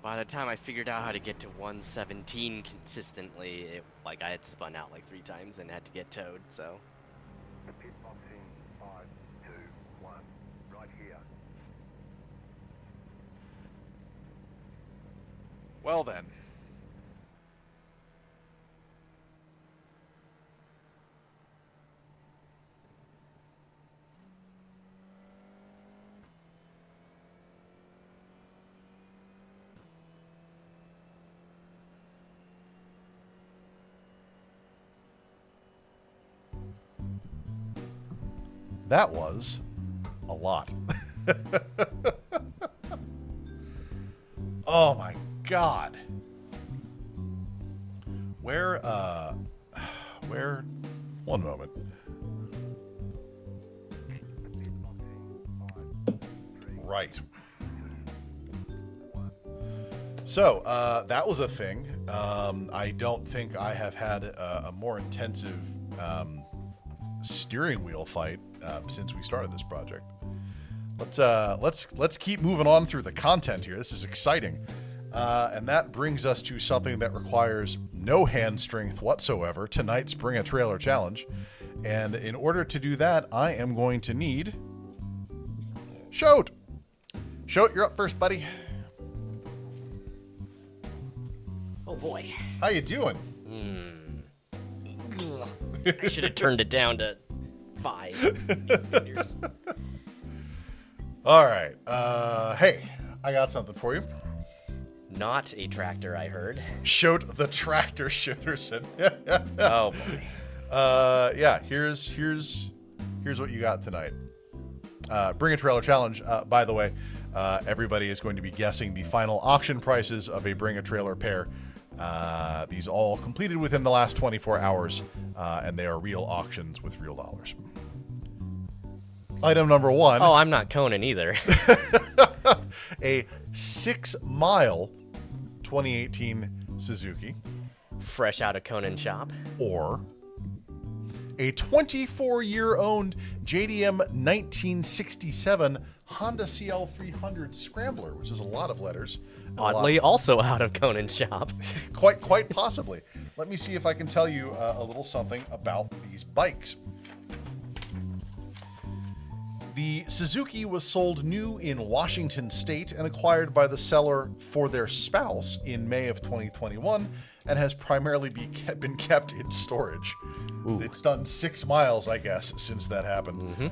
By the time I figured out how to get to 117 consistently, I had spun out like 3 times and had to get towed, so. Pit box in 5, 2, 1. Right here. Well then. That was a lot. Oh my God. Where, one moment. Right. So, that was a thing. I don't think I have had a more intensive steering wheel fight since we started this project. Let's keep moving on through the content here. This is exciting. And that brings us to something that requires no hand strength whatsoever, tonight's Bring a Trailer Challenge. And in order to do that, I am going to need Shoat. Shoat, you're up first, buddy. Oh boy. How you doing? I should have turned it down to 5 meters. All right. Hey, I got something for you. Not a tractor, I heard. Shoat the tractor Shooterson. Oh boy. Yeah. Here's what you got tonight. Bring a Trailer Challenge. By the way, everybody is going to be guessing the final auction prices of a Bring a Trailer pair. These all completed within the last 24 hours, and they are real auctions with real dollars. Item number 1. Oh, I'm not Conan either. A 6-mile 2018 Suzuki. Fresh out of Conan shop. Or a 24-year-owned JDM 1967 Honda CL300 Scrambler, which is a lot of letters. Oddly, also out of Conan shop. Quite possibly. Let me see if I can tell you a little something about these bikes. The Suzuki was sold new in Washington State and acquired by the seller for their spouse in May of 2021 and has primarily been kept in storage. Ooh. It's done 6 miles, I guess, since that happened.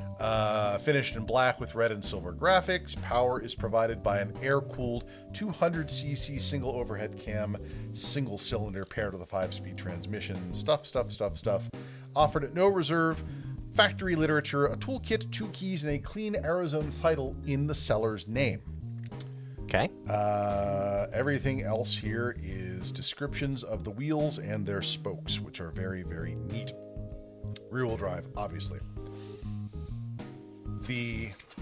Finished in black with red and silver graphics. Power is provided by an air-cooled 200cc single overhead cam, single cylinder paired with a 5-speed transmission. Stuff. Offered at no reserve. Factory literature, a toolkit, 2 keys, and a clean Arizona title in the seller's name. Okay. Everything else here is descriptions of the wheels and their spokes, which are very, very neat. Rear-wheel drive, obviously.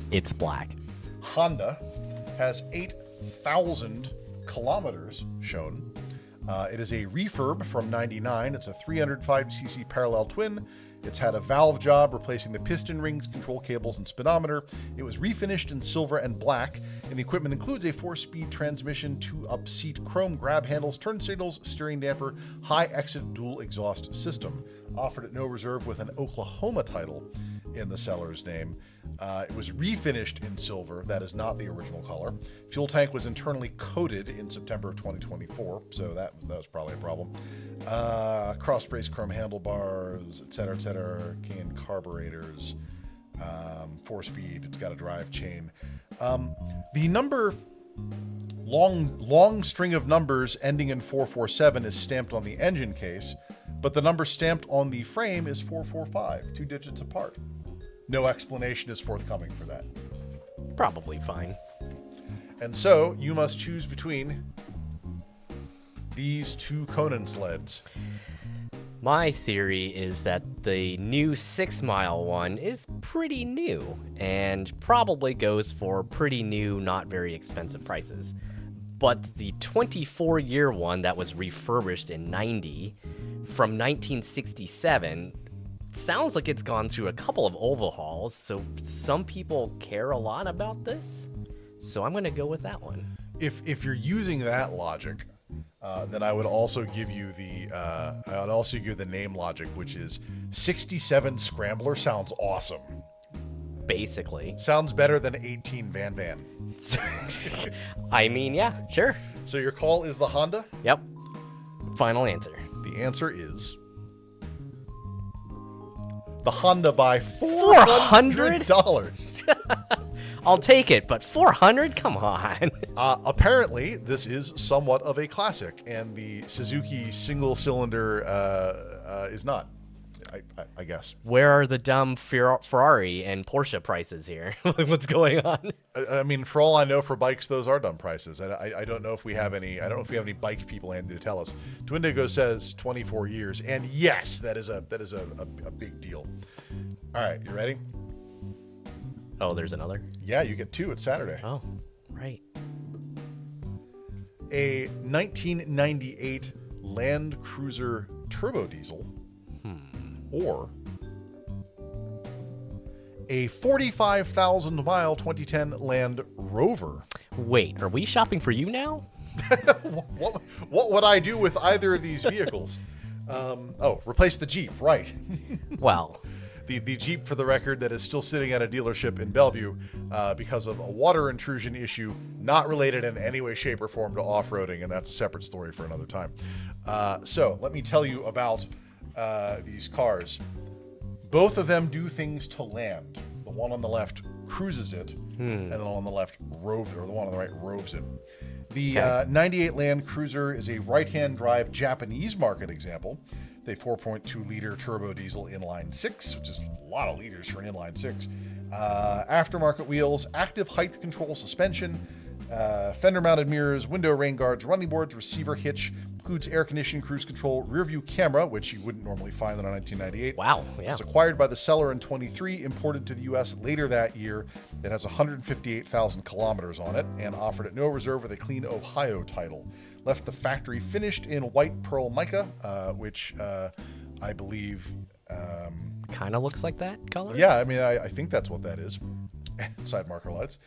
It's black. Honda has 8,000 kilometers shown. It is a refurb from 99. It's a 305cc parallel twin. It's had a valve job replacing the piston rings, control cables, and speedometer. It was refinished in silver and black, and the equipment includes a 4-speed transmission, 2 up-seat chrome grab handles, turnstiles, steering damper, high-exit dual exhaust system. Offered at no reserve with an Oklahoma title in the seller's name. It was refinished in silver. That is not the original color. Fuel tank was internally coated in September of 2024, so that was probably a problem. Cross brace chrome handlebars, etc., can carburetors, 4-speed. It's got a drive chain. The number, long string of numbers ending in 447 is stamped on the engine case, but the number stamped on the frame is 445, 2 digits apart. No explanation is forthcoming for that. Probably fine. And so you must choose between these 2 Conan sleds. My theory is that the new 6-mile one is pretty new and probably goes for pretty new, not very expensive prices. But the 24-year one that was refurbished in 90 from 1967 sounds like it's gone through a couple of overhauls, so some people care a lot about this. So I'm going to go with that one. If you're using that logic, then I would also give you the name logic, which is 67 Scrambler sounds awesome. Basically. Sounds better than 18 Van. I mean, yeah, sure. So your call is the Honda? Yep. Final answer. The answer is the Honda by $400. $400. I'll take it, but 400? Come on. Apparently, this is somewhat of a classic, and the Suzuki single cylinder is not. I guess. Where are the dumb Ferrari and Porsche prices here? What's going on? I mean, for all I know, for bikes, those are dumb prices. I don't know if we have any. I don't know if we have any bike people handy to tell us. Twindigo says 24 years, and yes, that is a big deal. All right, you ready? Oh, there's another? Yeah, you get 2. It's Saturday. Oh, right. A 1998 Land Cruiser turbo diesel, or a 45,000 mile 2010 Land Rover. Wait, are we shopping for you now? What would I do with either of these vehicles? Replace the Jeep, right? Well, The Jeep, for the record, that is still sitting at a dealership in Bellevue because of a water intrusion issue, not related in any way, shape, or form to off-roading, and that's a separate story for another time. So let me tell you about these cars. Both of them do things to land. The one on the left cruises it, and the one on the left the one on the right roves it. The 98 Land Cruiser is a right-hand drive Japanese market example. The 4.2-liter turbo diesel inline 6, which is a lot of liters for an inline 6. Aftermarket wheels, active height control suspension, fender-mounted mirrors, window rain guards, running boards, receiver hitch, includes air conditioning, cruise control, rear view camera, which you wouldn't normally find on a 1998. wow, yeah. It was acquired by the seller in 23, imported to the U.S. later that year. It has 158,000 kilometers on it and offered at no reserve with a clean Ohio title. Left the factory finished in white pearl mica, which I believe... Kind of looks like that color? yeah, I mean, I think that's what that is. Side marker lights.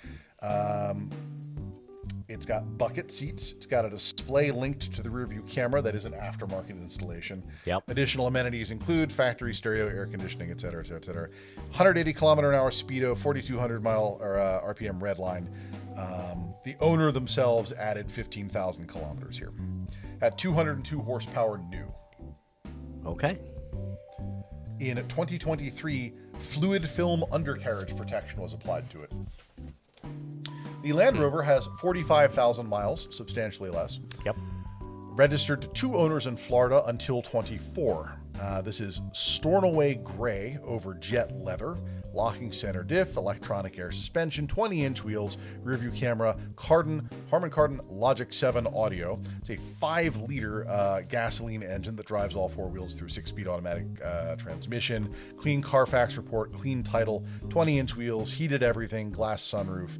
It's got bucket seats. It's got a display linked to the rear view camera that is an aftermarket installation. Yep. Additional amenities include factory stereo, air conditioning, et cetera, et cetera, et cetera. 180 kilometer an hour speedo, 4,200 mile RPM red line. The owner themselves added 15,000 kilometers here. Had 202 horsepower new. Okay. In 2023, fluid film undercarriage protection was applied to it. The Land Rover has 45,000 miles, substantially less. Yep. Registered to 2 owners in Florida until 24. This is Stornoway Gray over jet leather, locking center diff, electronic air suspension, 20-inch wheels, rear view camera, Harman Kardon Logic 7 audio. It's a 5-liter gasoline engine that drives all 4 wheels through 6-speed automatic transmission, clean Carfax report, clean title, 20-inch wheels, heated everything, glass sunroof.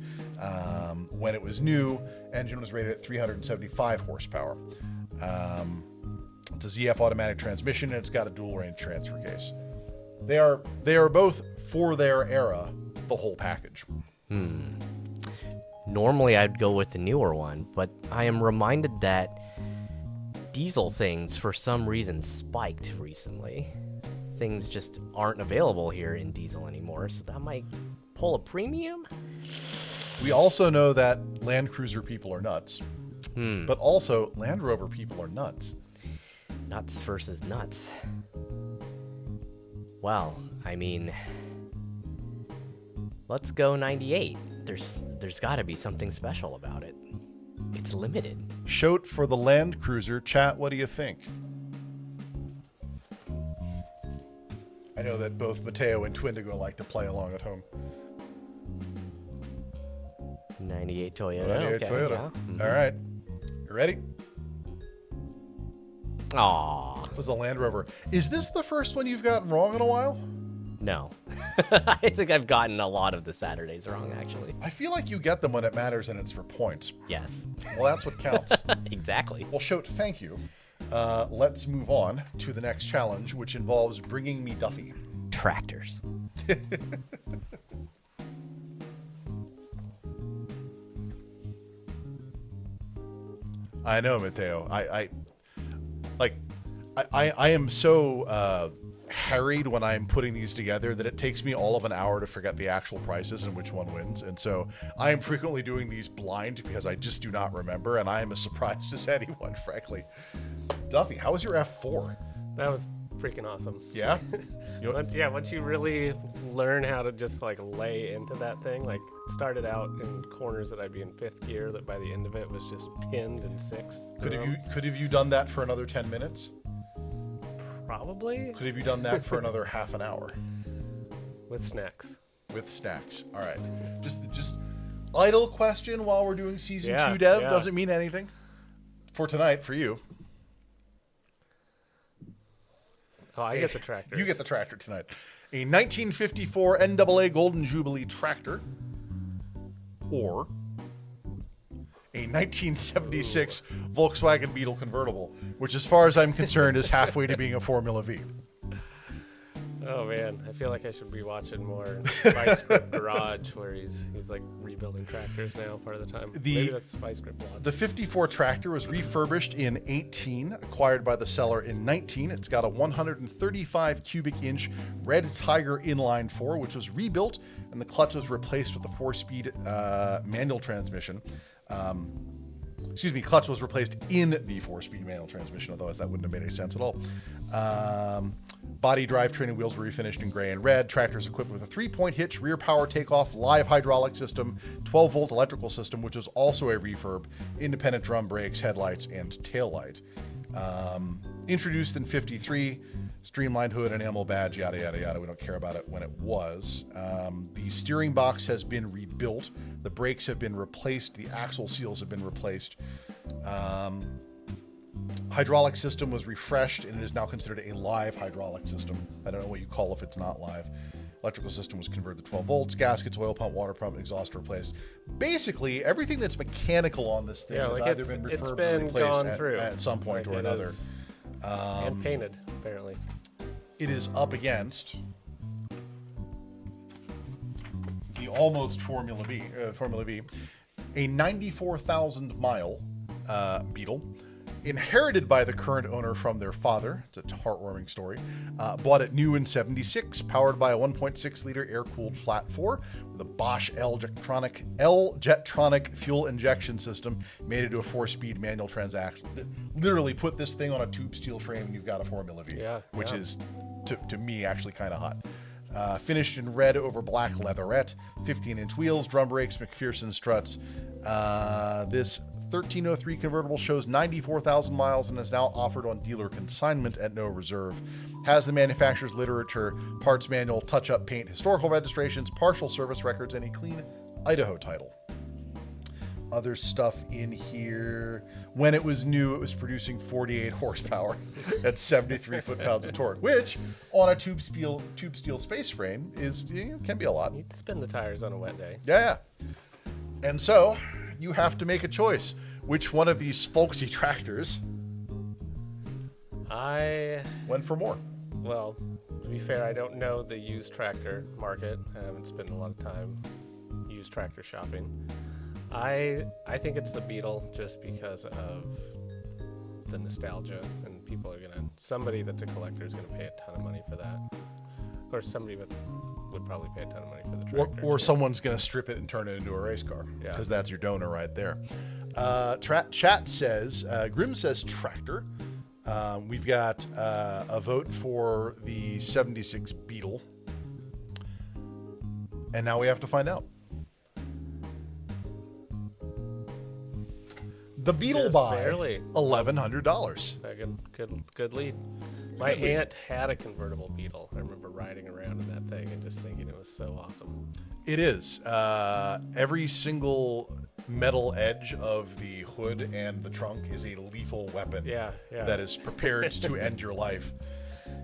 When it was new, engine was rated at 375 horsepower. It's a ZF automatic transmission, and it's got a dual range transfer case. They are both, for their era, the whole package. Normally I'd go with the newer one, but I am reminded that diesel things for some reason spiked recently. Things just aren't available here in diesel anymore, so that might pull a premium? We also know that Land Cruiser people are nuts, but also Land Rover people are nuts. Nuts versus nuts. Well, I mean, let's go 98. There's got to be something special about it. It's limited. Shoat for the Land Cruiser. Chat, what do you think? I know that both Mateo and Twindigo like to play along at home. 98 Toyota. 98 okay, Toyota. yeah. All right. You ready? Aw, Was the Land Rover. Is this the first one you've gotten wrong in a while? no. I think I've gotten a lot of the Saturdays wrong, actually. I feel like you get them when it matters and it's for points. Yes. Well, that's what counts. Exactly. Well, Shoat, thank you. Let's move on to the next challenge, which involves bringing me Duffy. Tractors. I know, Mateo. I am so harried when I'm putting these together that it takes me all of an hour to forget the actual prices and which one wins. And so I am frequently doing these blind because I just do not remember, and I am as surprised as anyone, frankly. Duffy, how was your F4? That was freaking awesome. Yeah? Once you really learn how to just like lay into that thing, like started out in corners that I'd be in 5th gear, that by the end of it was just pinned in 6th. Could have you done that for another 10 minutes? Probably Could have you done that for another half an hour with snacks. with snacks? All right. Just idle question while we're doing season Yeah, 2 dev yeah. doesn't mean anything for tonight for you. Oh, I get the tractors. You get the tractor tonight. A 1954 NAA Golden Jubilee tractor, or a 1976 Volkswagen Beetle convertible, which, as far as I'm concerned, is halfway to being a Formula V. Oh man, I feel like I should be watching more Vice Grip Garage, where he's like rebuilding tractors now part of the time. Maybe that's Vice Grip Lodge. The 54 tractor was refurbished in 18, acquired by the seller in 19. It's got a 135 cubic inch Red Tiger inline 4, which was rebuilt, and the clutch was replaced with a 4-speed manual transmission. Clutch was replaced in the 4-speed manual transmission, otherwise that wouldn't have made any sense at all. Body drivetrain and wheels were refinished in gray and red. Tractor's equipped with a 3-point hitch, rear power takeoff, live hydraulic system, 12-volt electrical system, which is also a refurb, independent drum brakes, headlights, and taillight. Introduced in 53, streamlined hood, enamel badge, yada, yada, yada. We don't care about it when it was. The steering box has been rebuilt. The brakes have been replaced. The axle seals have been replaced. Hydraulic system was refreshed, and it is now considered a live hydraulic system. I don't know what you call if it's not live. Electrical system was converted to 12 volts. Gaskets, oil pump, water pump, exhaust replaced. Basically, everything that's mechanical on this thing has either been it's refurbed been or replaced gone through at some point Like or it another. is- and painted apparently. It is up against the almost Formula V, a 94,000 mile Beetle, inherited by the current owner from their father. It's a heartwarming story. Bought it new in 76, powered by a 1.6 liter air-cooled flat 4 with a Bosch L-Jetronic fuel injection system, made it to a 4-speed manual transaction. Literally put this thing on a tube steel frame and you've got a Formula V, which is, to me, actually kind of hot. Finished in red over black leatherette, 15-inch wheels, drum brakes, McPherson struts. This 1303 convertible shows 94,000 miles and is now offered on dealer consignment at no reserve. Has the manufacturer's literature, parts manual, touch-up paint, historical registrations, partial service records, and a clean Idaho title. Other stuff in here. When it was new, it was producing 48 horsepower at 73 foot-pounds of torque, which, on a tube steel space frame, can be a lot. You'd spin the tires on a wet day. Yeah. And so, you have to make a choice. Which one of these folksy tractors I went for more? Well, to be fair, I don't know the used tractor market. I haven't spent a lot of time used tractor shopping. I think it's the Beetle just because of the nostalgia, and people are somebody that's a collector is gonna pay a ton of money for that, or somebody would probably pay a ton of money for the tractor. Or someone's going to strip it and turn it into a race car, Yeah. because that's your donor right there. Chat says, Grim says tractor. We've got a vote for the 76 Beetle. And now we have to find out. The Beetle Just buy, barely. $1,100. Good lead. My aunt had a convertible Beetle. I remember riding around in that thing and just thinking it was so awesome. It is. Every single metal edge of the hood and the trunk is a lethal weapon Yeah. that is prepared to end your life.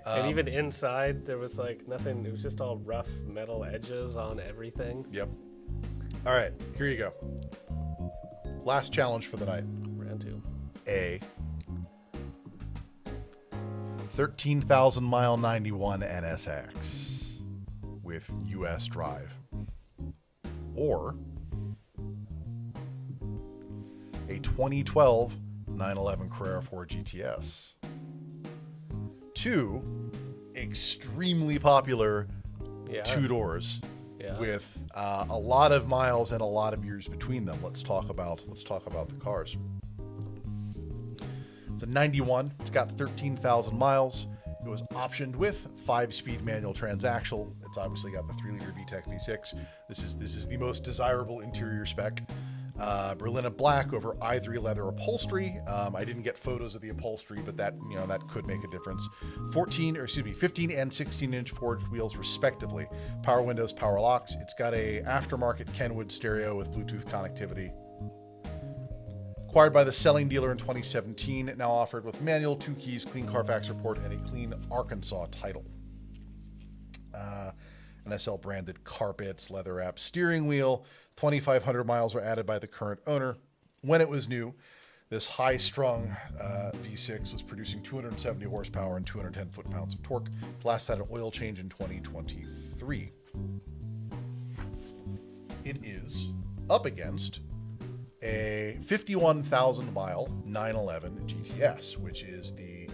And even inside, there was like nothing. It was just all rough metal edges on everything. Yep. All right, here you go. Last challenge for the night. Round 2. A 13,000 mile 91 NSX with US drive. Or a 2012 911 Carrera 4 GTS. 2 extremely popular Yeah. 2 doors Yeah. with a lot of miles and a lot of years between them. Let's talk about the cars. It's a 91. It's got 13,000 miles. It was optioned with 5-speed manual transaxle. It's obviously got the 3-liter VTEC V6. This is the most desirable interior spec. Berlina black over ivory leather upholstery. I didn't get photos of the upholstery, but that that could make a difference. 15 and 16-inch forged wheels respectively. Power windows, power locks. It's got a aftermarket Kenwood stereo with Bluetooth connectivity. Acquired by the selling dealer in 2017, now offered with manual, 2 keys, clean Carfax report, and a clean Arkansas title. NSL branded carpets, leather wrap steering wheel. 2,500 miles were added by the current owner. When it was new, this high-strung V6 was producing 270 horsepower and 210 foot-pounds of torque. Last had an oil change in 2023. It is up against a 51,000-mile 911 GTS, which is the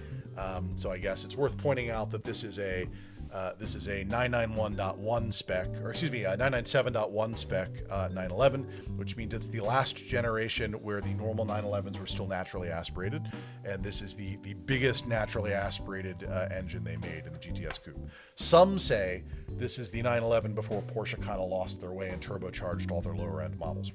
so I guess it's worth pointing out that this is a 991.1 spec, or excuse me, a 997.1 spec 911, which means it's the last generation where the normal 911s were still naturally aspirated, and this is the biggest naturally aspirated engine they made in the GTS coupe. Some say this is the 911 before Porsche kind of lost their way and turbocharged all their lower end models.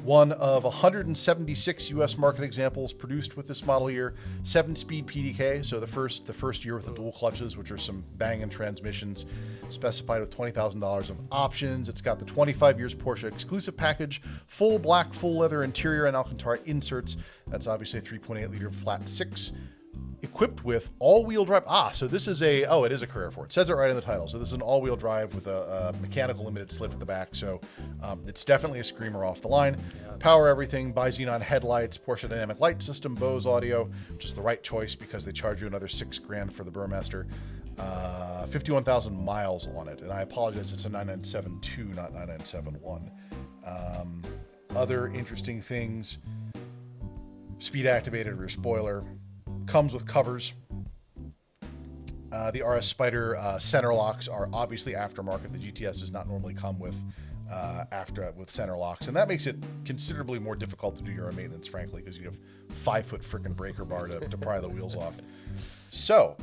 One of 176 U.S. market examples produced with this model year, 7-speed PDK, so the first year with the dual clutches, which are some banging transmissions, specified with $20,000 of options. It's got the 25 years Porsche exclusive package, full black, full leather interior and Alcantara inserts. That's obviously a 3.8 liter flat 6. Equipped with all-wheel drive. So this is it is a Carrera 4. It says it right in the title. So this is an all-wheel drive with a mechanical limited slip at the back. So it's definitely a screamer off the line. Yeah. Power everything, bi-xenon headlights, Porsche dynamic light system, Bose audio, which is the right choice because they charge you another $6,000 for the Burmester. 51,000 miles on it. And I apologize, it's a 9972, not 9971. Other interesting things, speed activated rear spoiler. Comes with covers. The RS Spyder center locks are obviously aftermarket. The GTS does not normally come with center locks, and that makes it considerably more difficult to do your own maintenance, frankly, because you have 5-foot freaking breaker bar to pry the wheels off. So,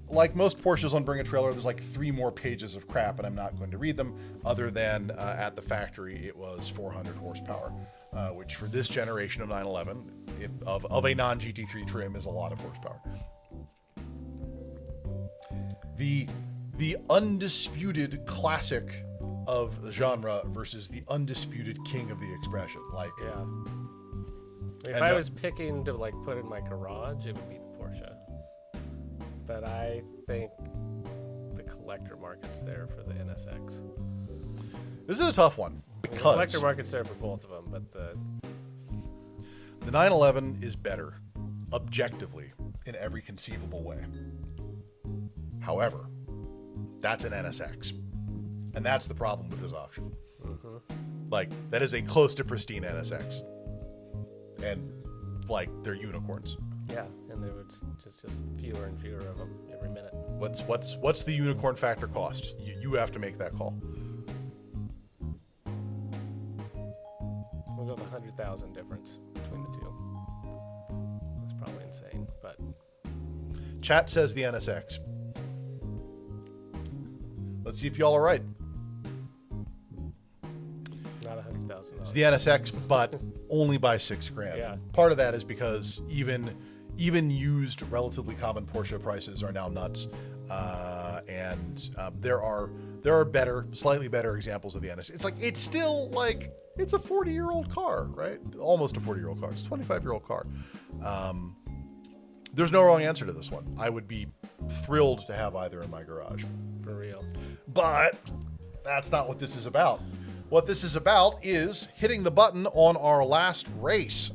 like most Porsches on Bring a Trailer, there's like 3 more pages of crap, and I'm not going to read them, other than at the factory it was 400 horsepower, which for this generation of 911 of a non-GT3 trim is a lot of horsepower. The undisputed classic of the genre versus the undisputed king of the expression. Like, yeah. I mean, if I was picking to like put in my garage, it would be the Porsche. But I think the collector market's there for the NSX. This is a tough one because the collector market's there for both of them, but the 911 is better, objectively, in every conceivable way. However, that's an NSX. And that's the problem with this auction. Mm-hmm. Like, that is a close to pristine NSX. And, like, they're unicorns. Yeah, and there was just fewer and fewer of them every minute. What's the unicorn factor cost? You have to make that call. We'll go with 100,000 difference between the two. That's probably insane, but chat says the NSX. Let's see if y'all are right. Not 100,000. It's the NSX, but only by $6,000. Yeah. Part of that is because even used, relatively common Porsche prices are now nuts, and there are better, slightly better examples of the NSX. It's still like it's a 40-year-old car, right? Almost a 40-year-old car. It's a 25-year-old car. There's no wrong answer to this one. I would be thrilled to have either in my garage. For real. But that's not what this is about. What this is about is hitting the button on our last race.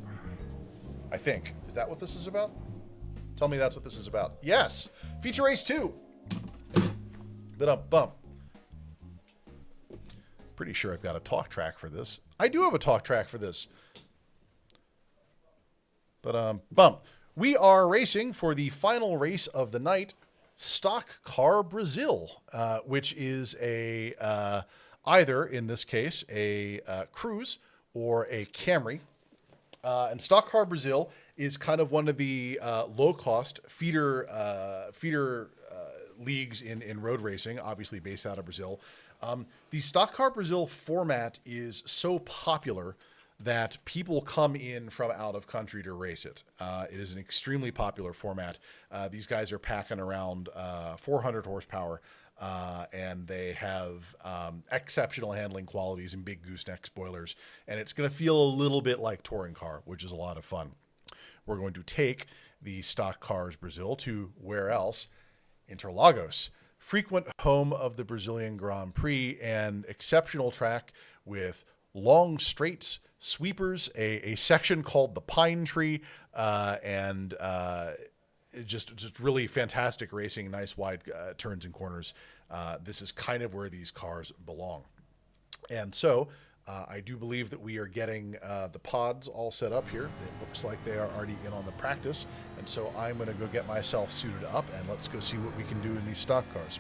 I think. Is that what this is about? Tell me that's what this is about. Yes. Feature Race 2. Bump. Pretty sure I've got a talk track for this. I do have a talk track for this. But bump. We are racing for the final race of the night, Stock Car Brazil, which is a either, in this case, a Cruze or a Camry. And Stock Car Brazil is kind of one of the low-cost feeder leagues in road racing, obviously based out of Brazil. The Stock Car Brazil format is so popular that people come in from out of country to race it. It is an extremely popular format. These guys are packing around 400 horsepower, and they have exceptional handling qualities and big gooseneck spoilers. And it's going to feel a little bit like touring car, which is a lot of fun. We're going to take the Stock Cars Brazil to where else? Interlagos, frequent home of the Brazilian Grand Prix, and exceptional track with long straights, sweepers, a section called the Pine Tree, and just really fantastic racing, nice wide turns and corners. This is kind of where these cars belong. And so I do believe that we are getting the pods all set up here. It looks like they are already in on the practice. And so I'm going to go get myself suited up, and let's go see what we can do in these stock cars.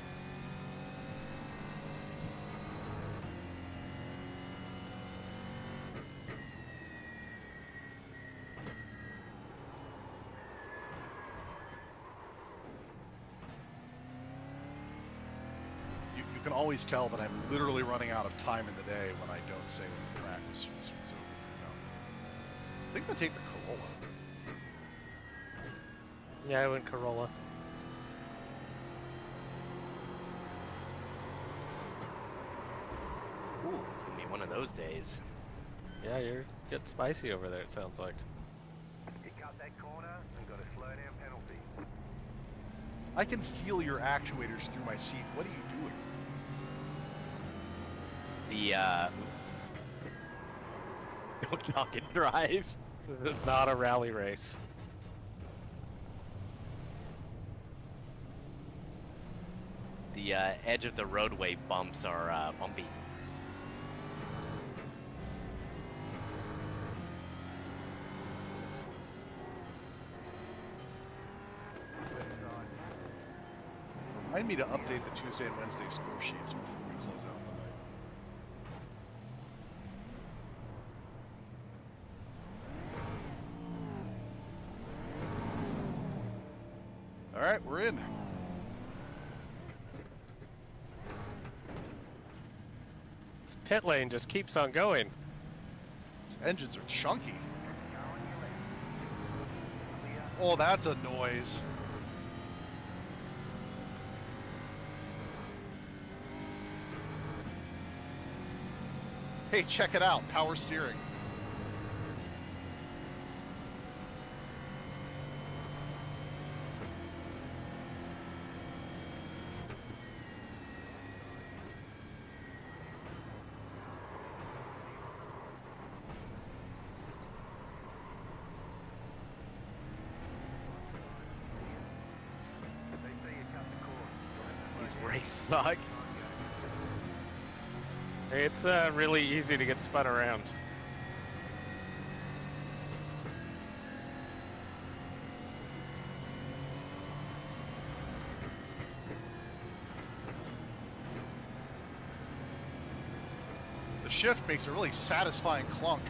You can always tell that I'm literally running out of time in the day when I don't say when the practice was over. I think I'm going to take the Corolla. Yeah, I went Corolla. Ooh, it's gonna be one of those days. Yeah, you're getting spicy over there, it sounds like. You cut that corner and got a slow down penalty. I can feel your actuators through my seat. What are you doing? The don't knock and drive. This is not a rally race. The edge of the roadway bumps are bumpy. Remind me to update the Tuesday and Wednesday score sheets before we close out the night. All right, we're in. This pit lane just keeps on going. These engines are chunky. Oh, that's a noise. Hey, check it out. Power steering. These brakes suck. It's really easy to get spun around. The shift makes a really satisfying clunk.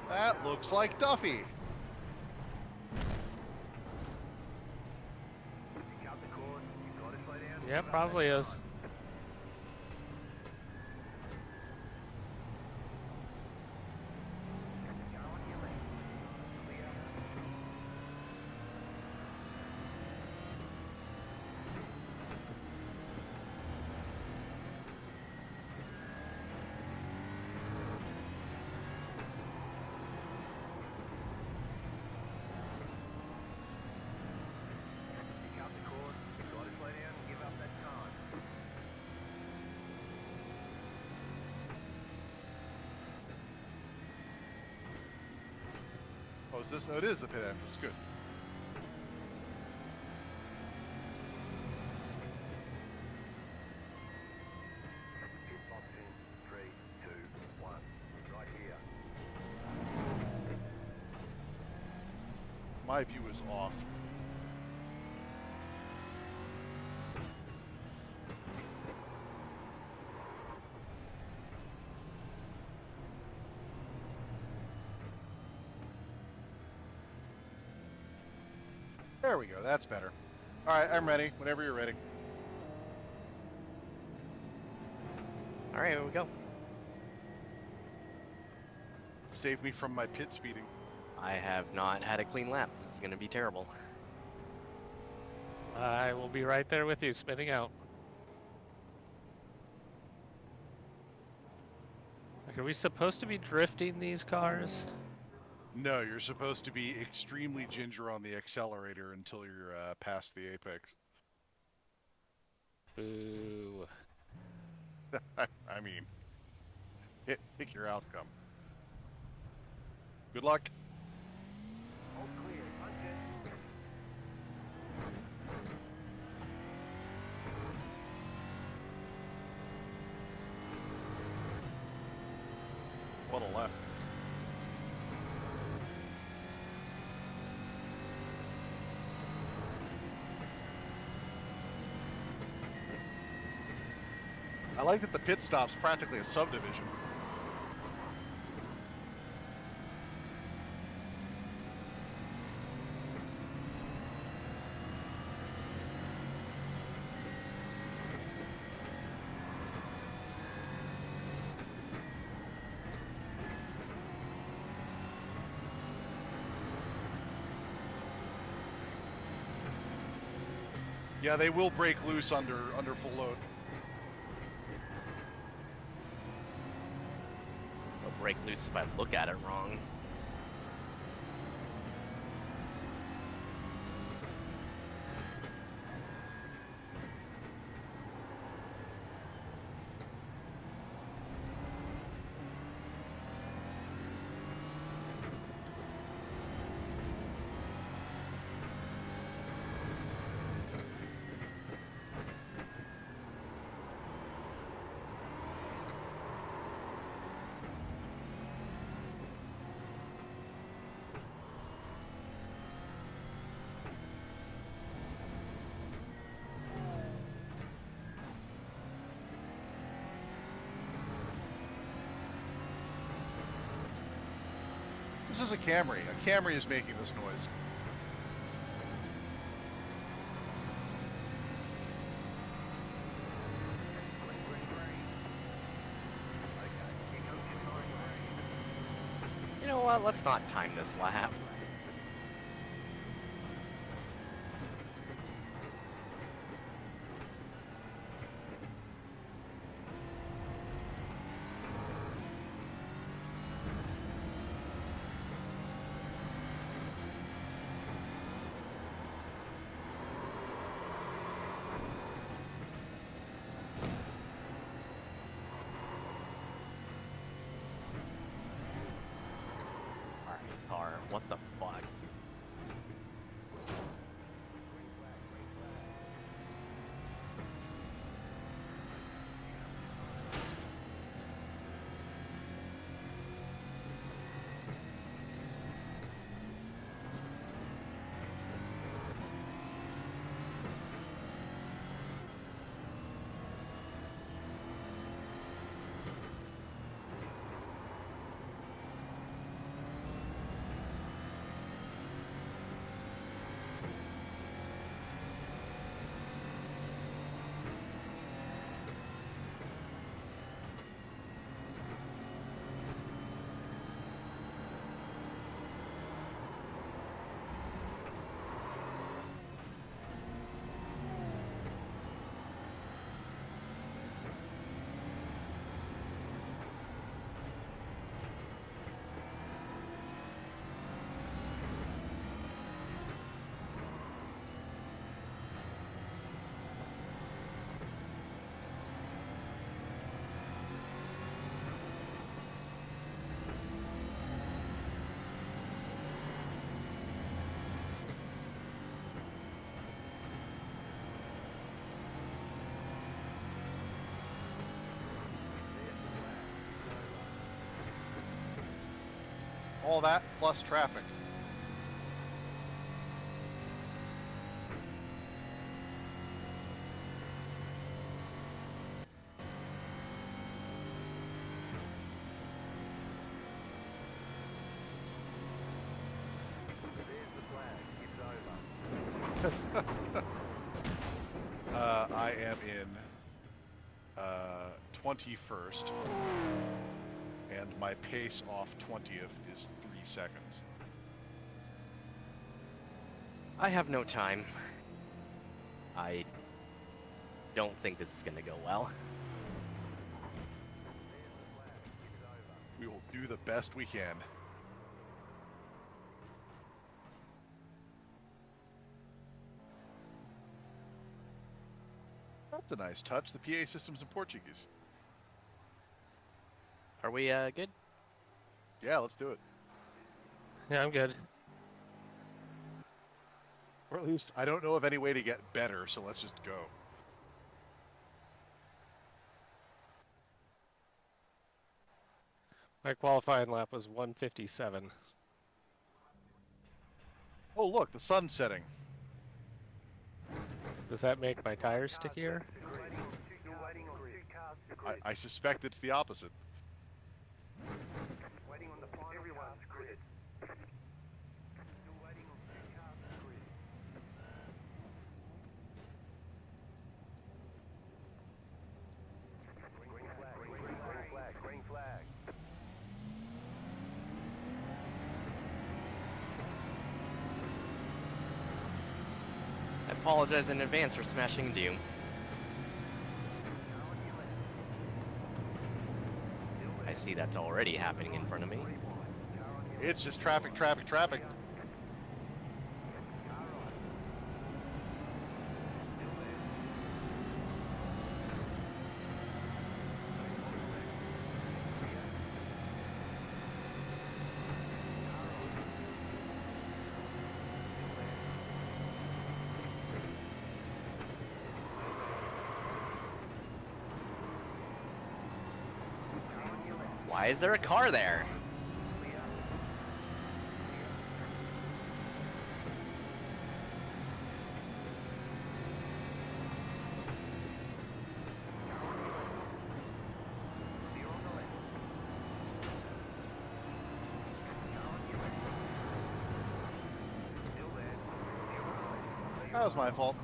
That looks like Duffy. Yeah, probably is. Oh, is this? Oh, it is the pit entrance. Good. Pit box in 3, 2, 1. Right here. My view is off. There we go. That's better. All right, I'm ready. Whenever you're ready. All right, here we go. Save me from my pit speeding. I have not had a clean lap. This is going to be terrible. I will be right there with you, spinning out. Like, are we supposed to be drifting these cars? No, you're supposed to be extremely ginger on the accelerator until you're past the apex. Boo. I mean, pick your outcome. Good luck. All clear. Punch it. What a left. I like that the pit stop's practically a subdivision. Yeah, they will break loose under full load. I'll break loose if I look at it wrong. This is a Camry. A Camry is making this noise. You know what? Let's not time this lap. Car, what the fuck? All that plus traffic. There's the flag. It's over. I am in 21st, and my pace off 20th is 3 seconds. I have no time. I don't think this is gonna go well. We will do the best we can. That's a nice touch. The PA system's in Portuguese. Are we good? Yeah, let's do it. Yeah, I'm good. Or at least, I don't know of any way to get better, so let's just go. My qualifying lap was 157. Oh, look, the sun's setting. Does that make my tires stickier? Still waiting on 2 cars to grid. I suspect it's the opposite. Waiting on the final everyone's grid. Still waiting on 2 cars to grid. Green flag, green flag, green flag. I apologize in advance for smashing into you. I see that's already happening in front of me. It's just traffic, traffic, traffic. Why is there a car there? That was my fault.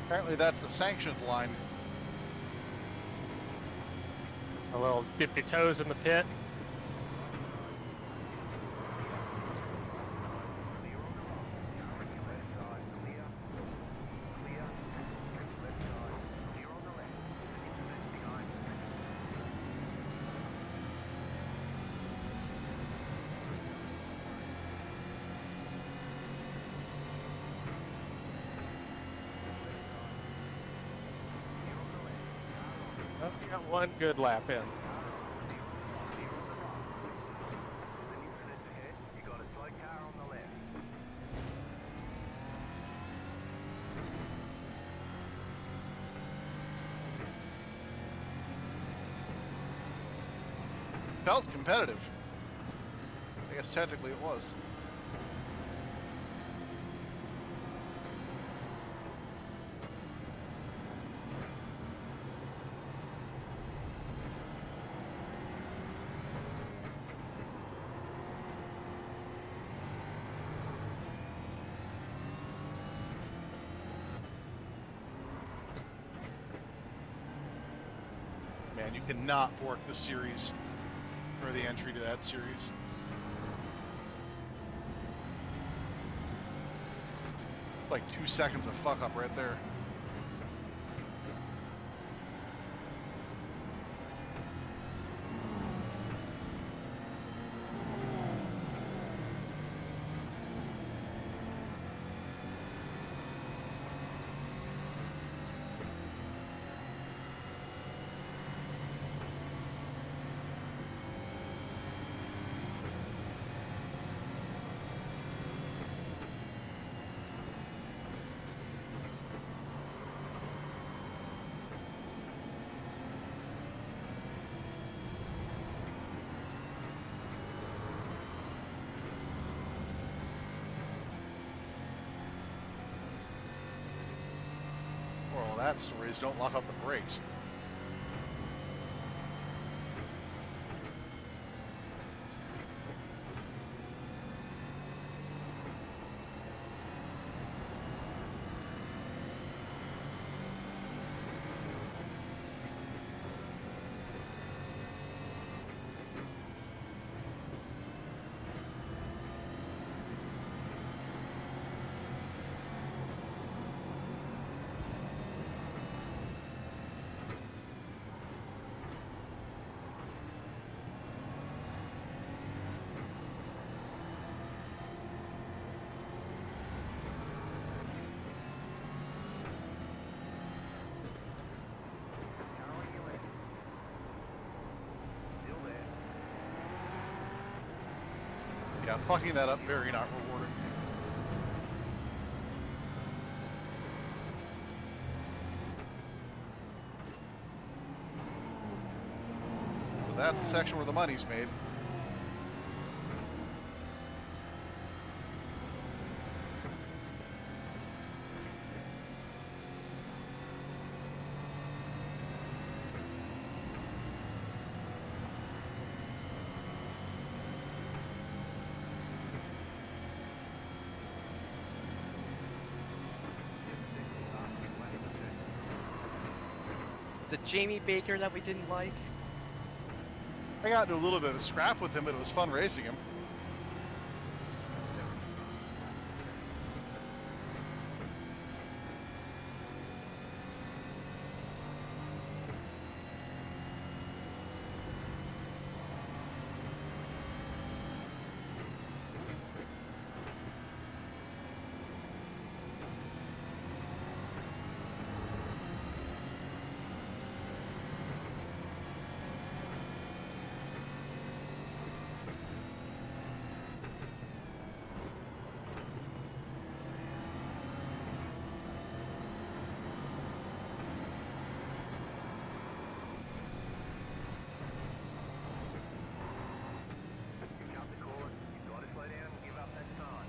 Apparently that's the sanctioned line. A little dip your toes in the pit. Oh, we got one good lap in. You got a slow car on the left. Felt competitive. I guess technically it was. Man, you cannot bork the series for the entry to that series. It's like 2 seconds of fuck up right there. that story is don't lock up the brakes. Yeah, fucking that up, very not rewarding. So that's the section where the money's made. Is it Jamie Baker that we didn't like? I got into a little bit of a scrap with him, but it was fun racing him. Count the course. You've got to slow down and give up that time.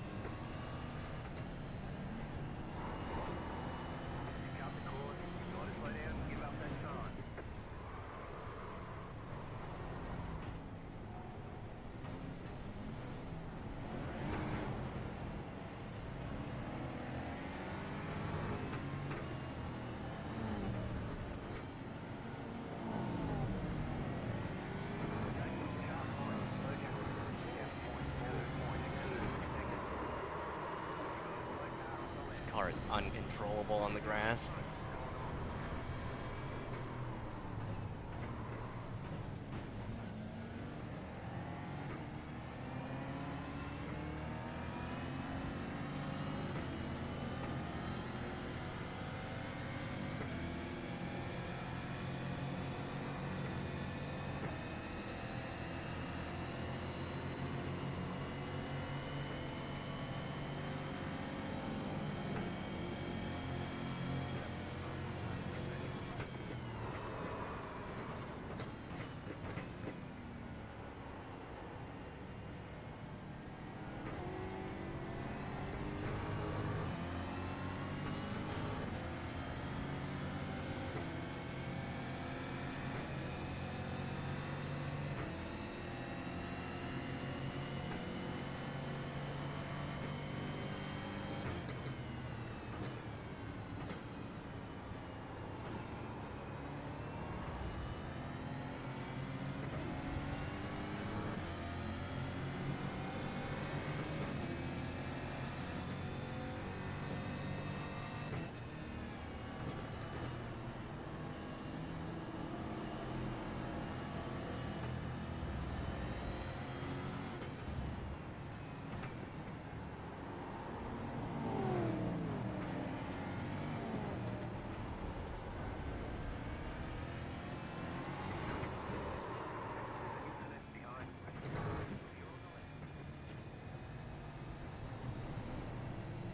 Count the course. You've got to slow down and give up that time. This car is uncontrollable on the grass.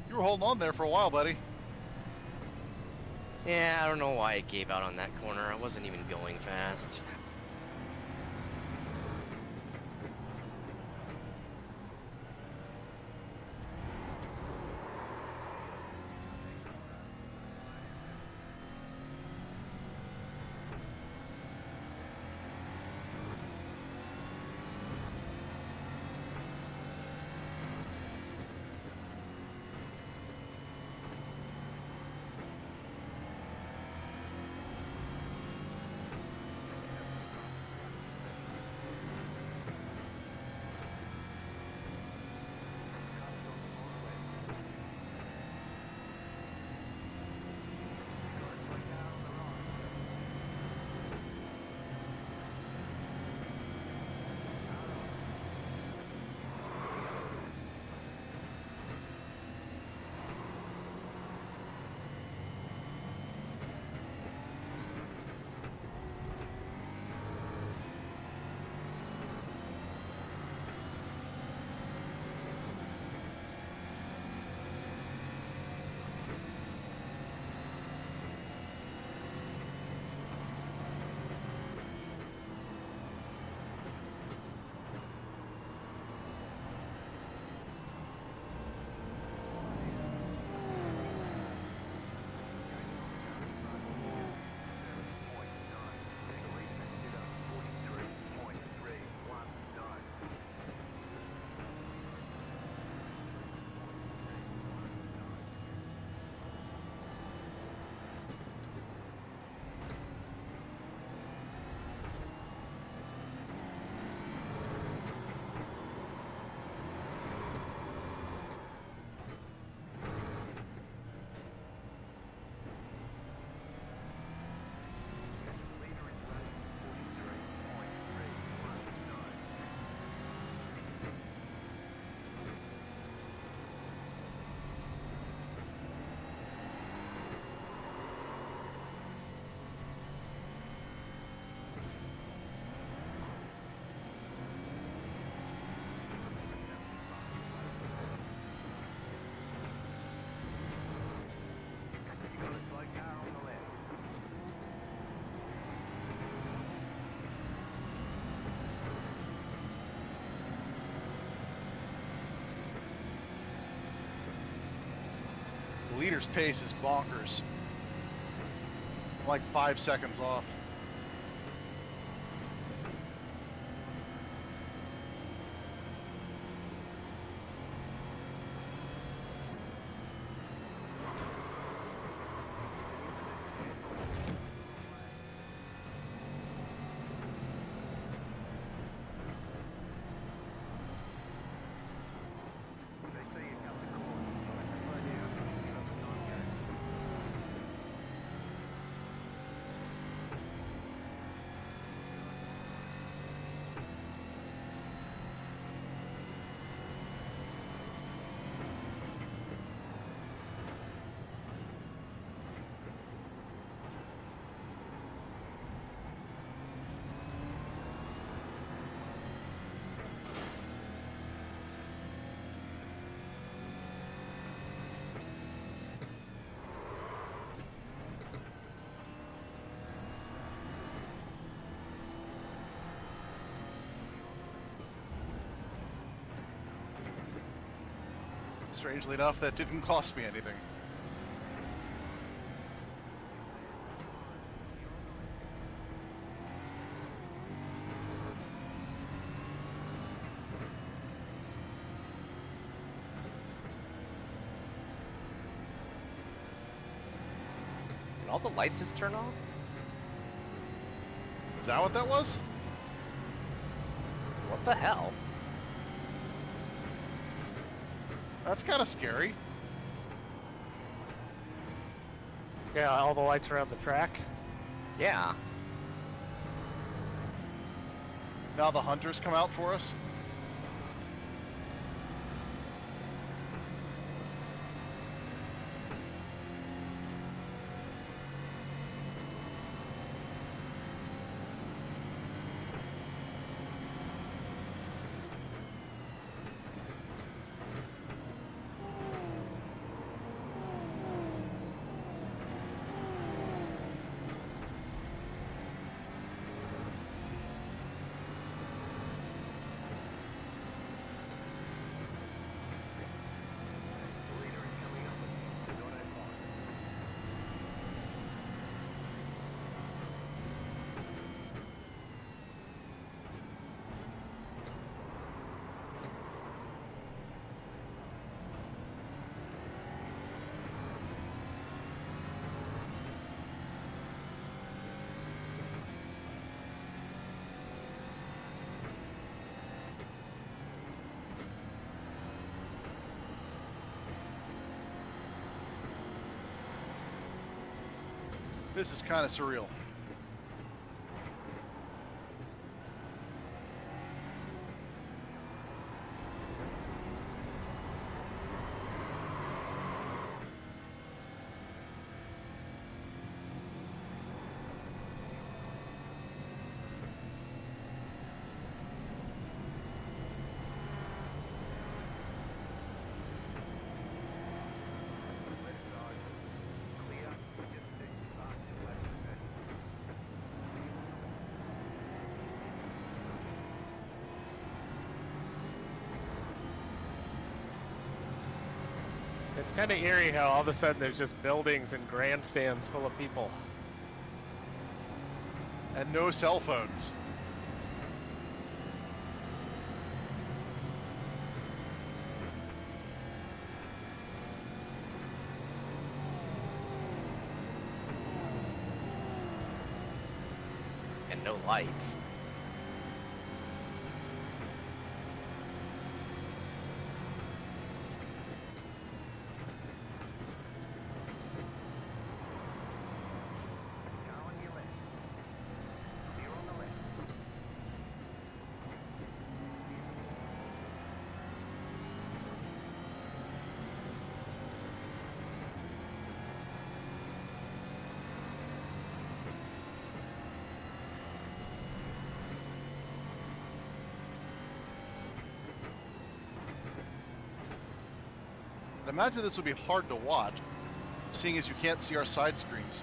You were holding on there for a while, buddy. Yeah, I don't know why it gave out on that corner. I wasn't even going fast. leader's pace is bonkers. I'm like 5 seconds off. They say you got the course. No idea. You got the non-gas. Strangely enough, that didn't cost me anything. Did all the lights just turn off? Is that what that was? What the hell? That's kind of scary. Yeah, all the lights around the track. Yeah. Now the hunters come out for us. The leader is coming up. Do not advance. This is kind of surreal. Clear. Just stay fast and left of it. It's kind of eerie how all of a sudden there's just buildings and grandstands full of people. And no cell phones. And no lights. Car on your left. Clear on the left. I imagine this would be hard to watch, seeing as you can't see our side screens.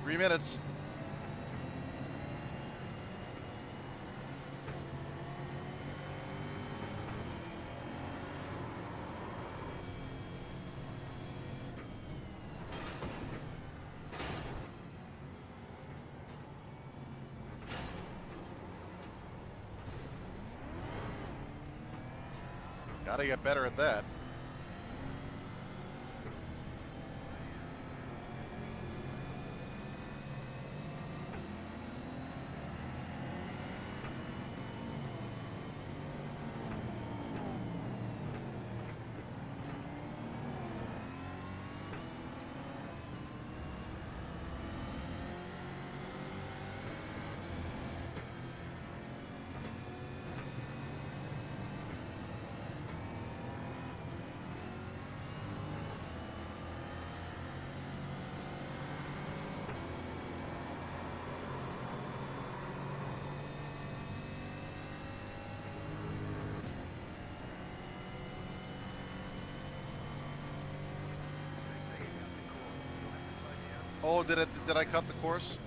3 minutes. Gotta get better at that. Oh, did I cut the course?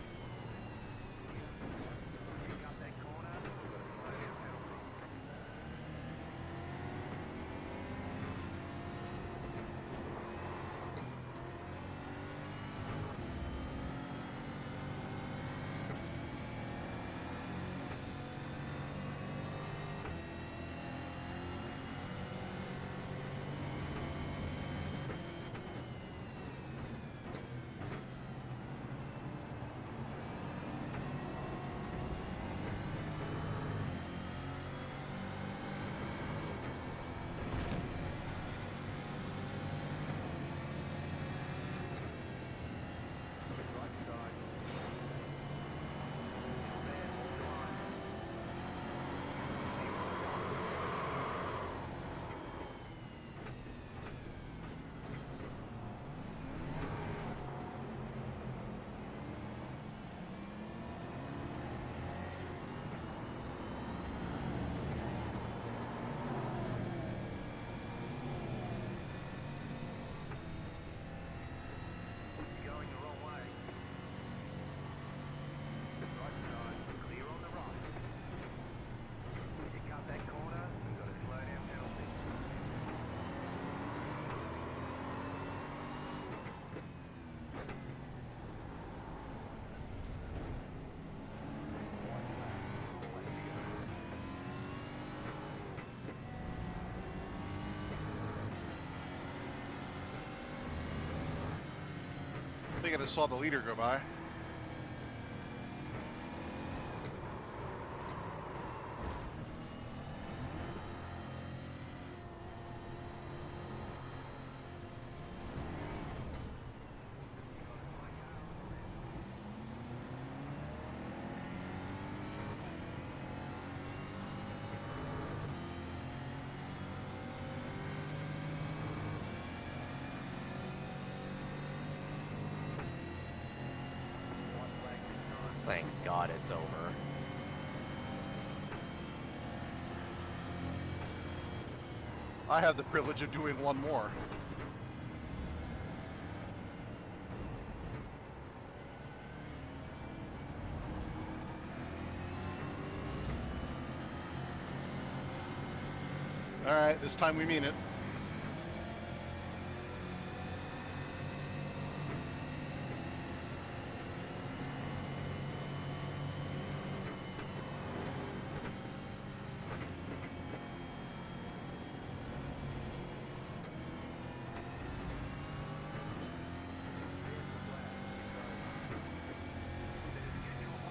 I think I just saw the leader go by. Thank God it's over. I have the privilege of doing one more. All right, this time we mean it.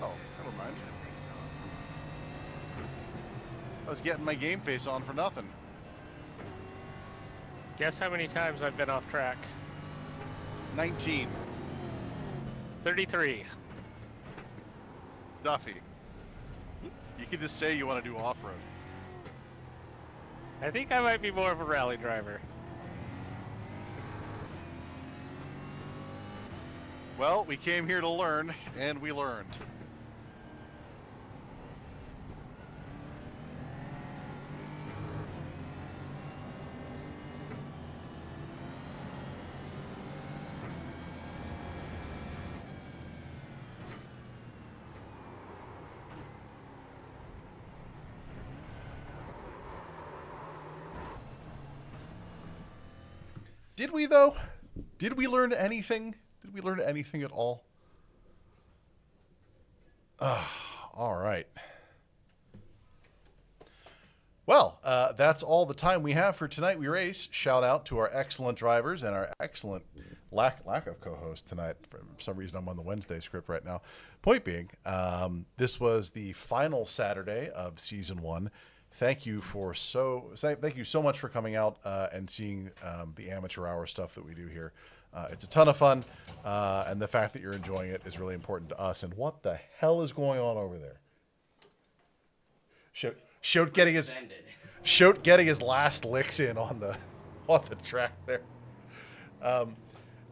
Oh, never mind. I was getting my game face on for nothing. Guess how many times I've been off track? 19. 33. Duffy. You can just say you want to do off-road. I think I might be more of a rally driver. Well, we came here to learn, and we learned. Did we, though? Did we learn anything? Did we learn anything at all? All right. Well, that's all the time we have for Tonight We Race. Shout out to our excellent drivers and our excellent lack of co-host tonight. For some reason, I'm on the Wednesday script right now. Point being, this was the final Saturday of season 1. Thank you so much for coming out and seeing the amateur hour stuff that we do here. It's a ton of fun, and the fact that you're enjoying it is really important to us. And what the hell is going on over there? Shoat getting his last licks in on the track there.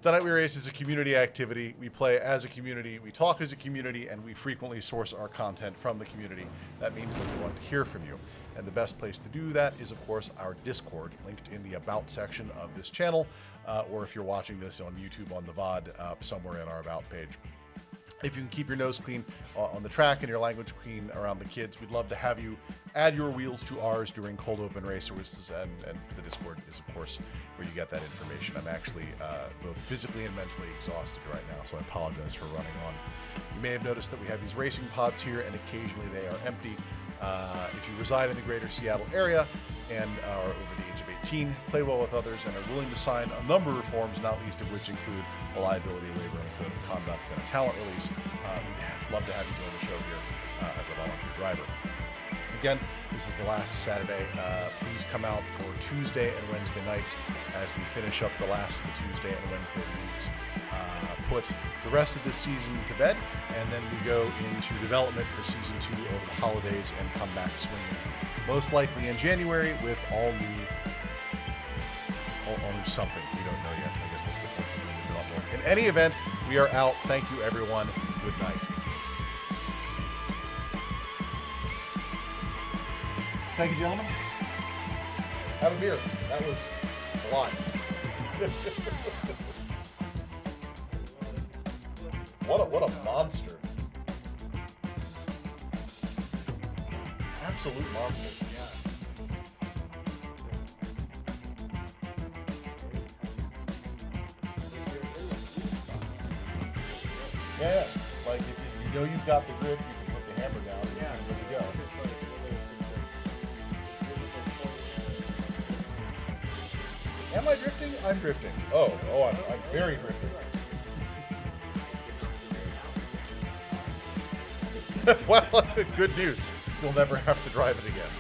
Tonight We Race is a community activity. We play as a community, we talk as a community, and we frequently source our content from the community. That means that we want to hear from you. And the best place to do that is, of course, our Discord, linked in the About section of this channel, or if you're watching this on YouTube on the VOD, somewhere in our About page. If you can keep your nose clean on the track and your language clean around the kids, we'd love to have you add your wheels to ours during cold open race races, and the Discord is, of course, where you get that information. I'm actually both physically and mentally exhausted right now, so I apologize for running on. You may have noticed that we have these racing pods here, and occasionally they are empty. If you reside in the greater Seattle area and are over the age of 18, play well with others, and are willing to sign a number of forms, not least of which include a liability waiver and a code of conduct and a talent release, we'd love to have you join the show here as a volunteer driver. Again, this is the last Saturday. Please come out for Tuesday and Wednesday nights as we finish up the last of the Tuesday and Wednesday weeks. Put the rest of this season to bed, and then we go into development for season 2 over the holidays and come back swinging. Most likely in January with all new something. We don't know yet. I guess that's the point. We don't know. In any event, we are out. Thank you, everyone. Good night. Thank you, gentlemen. Have a beer. That was a lot. What a monster. Absolute monster. Yeah. Like if you know you've got the grip, you can put the hammer down and you're ready to go. Am I drifting? I'm drifting. I'm very drifting. Well, good news. You'll never have to drive it again.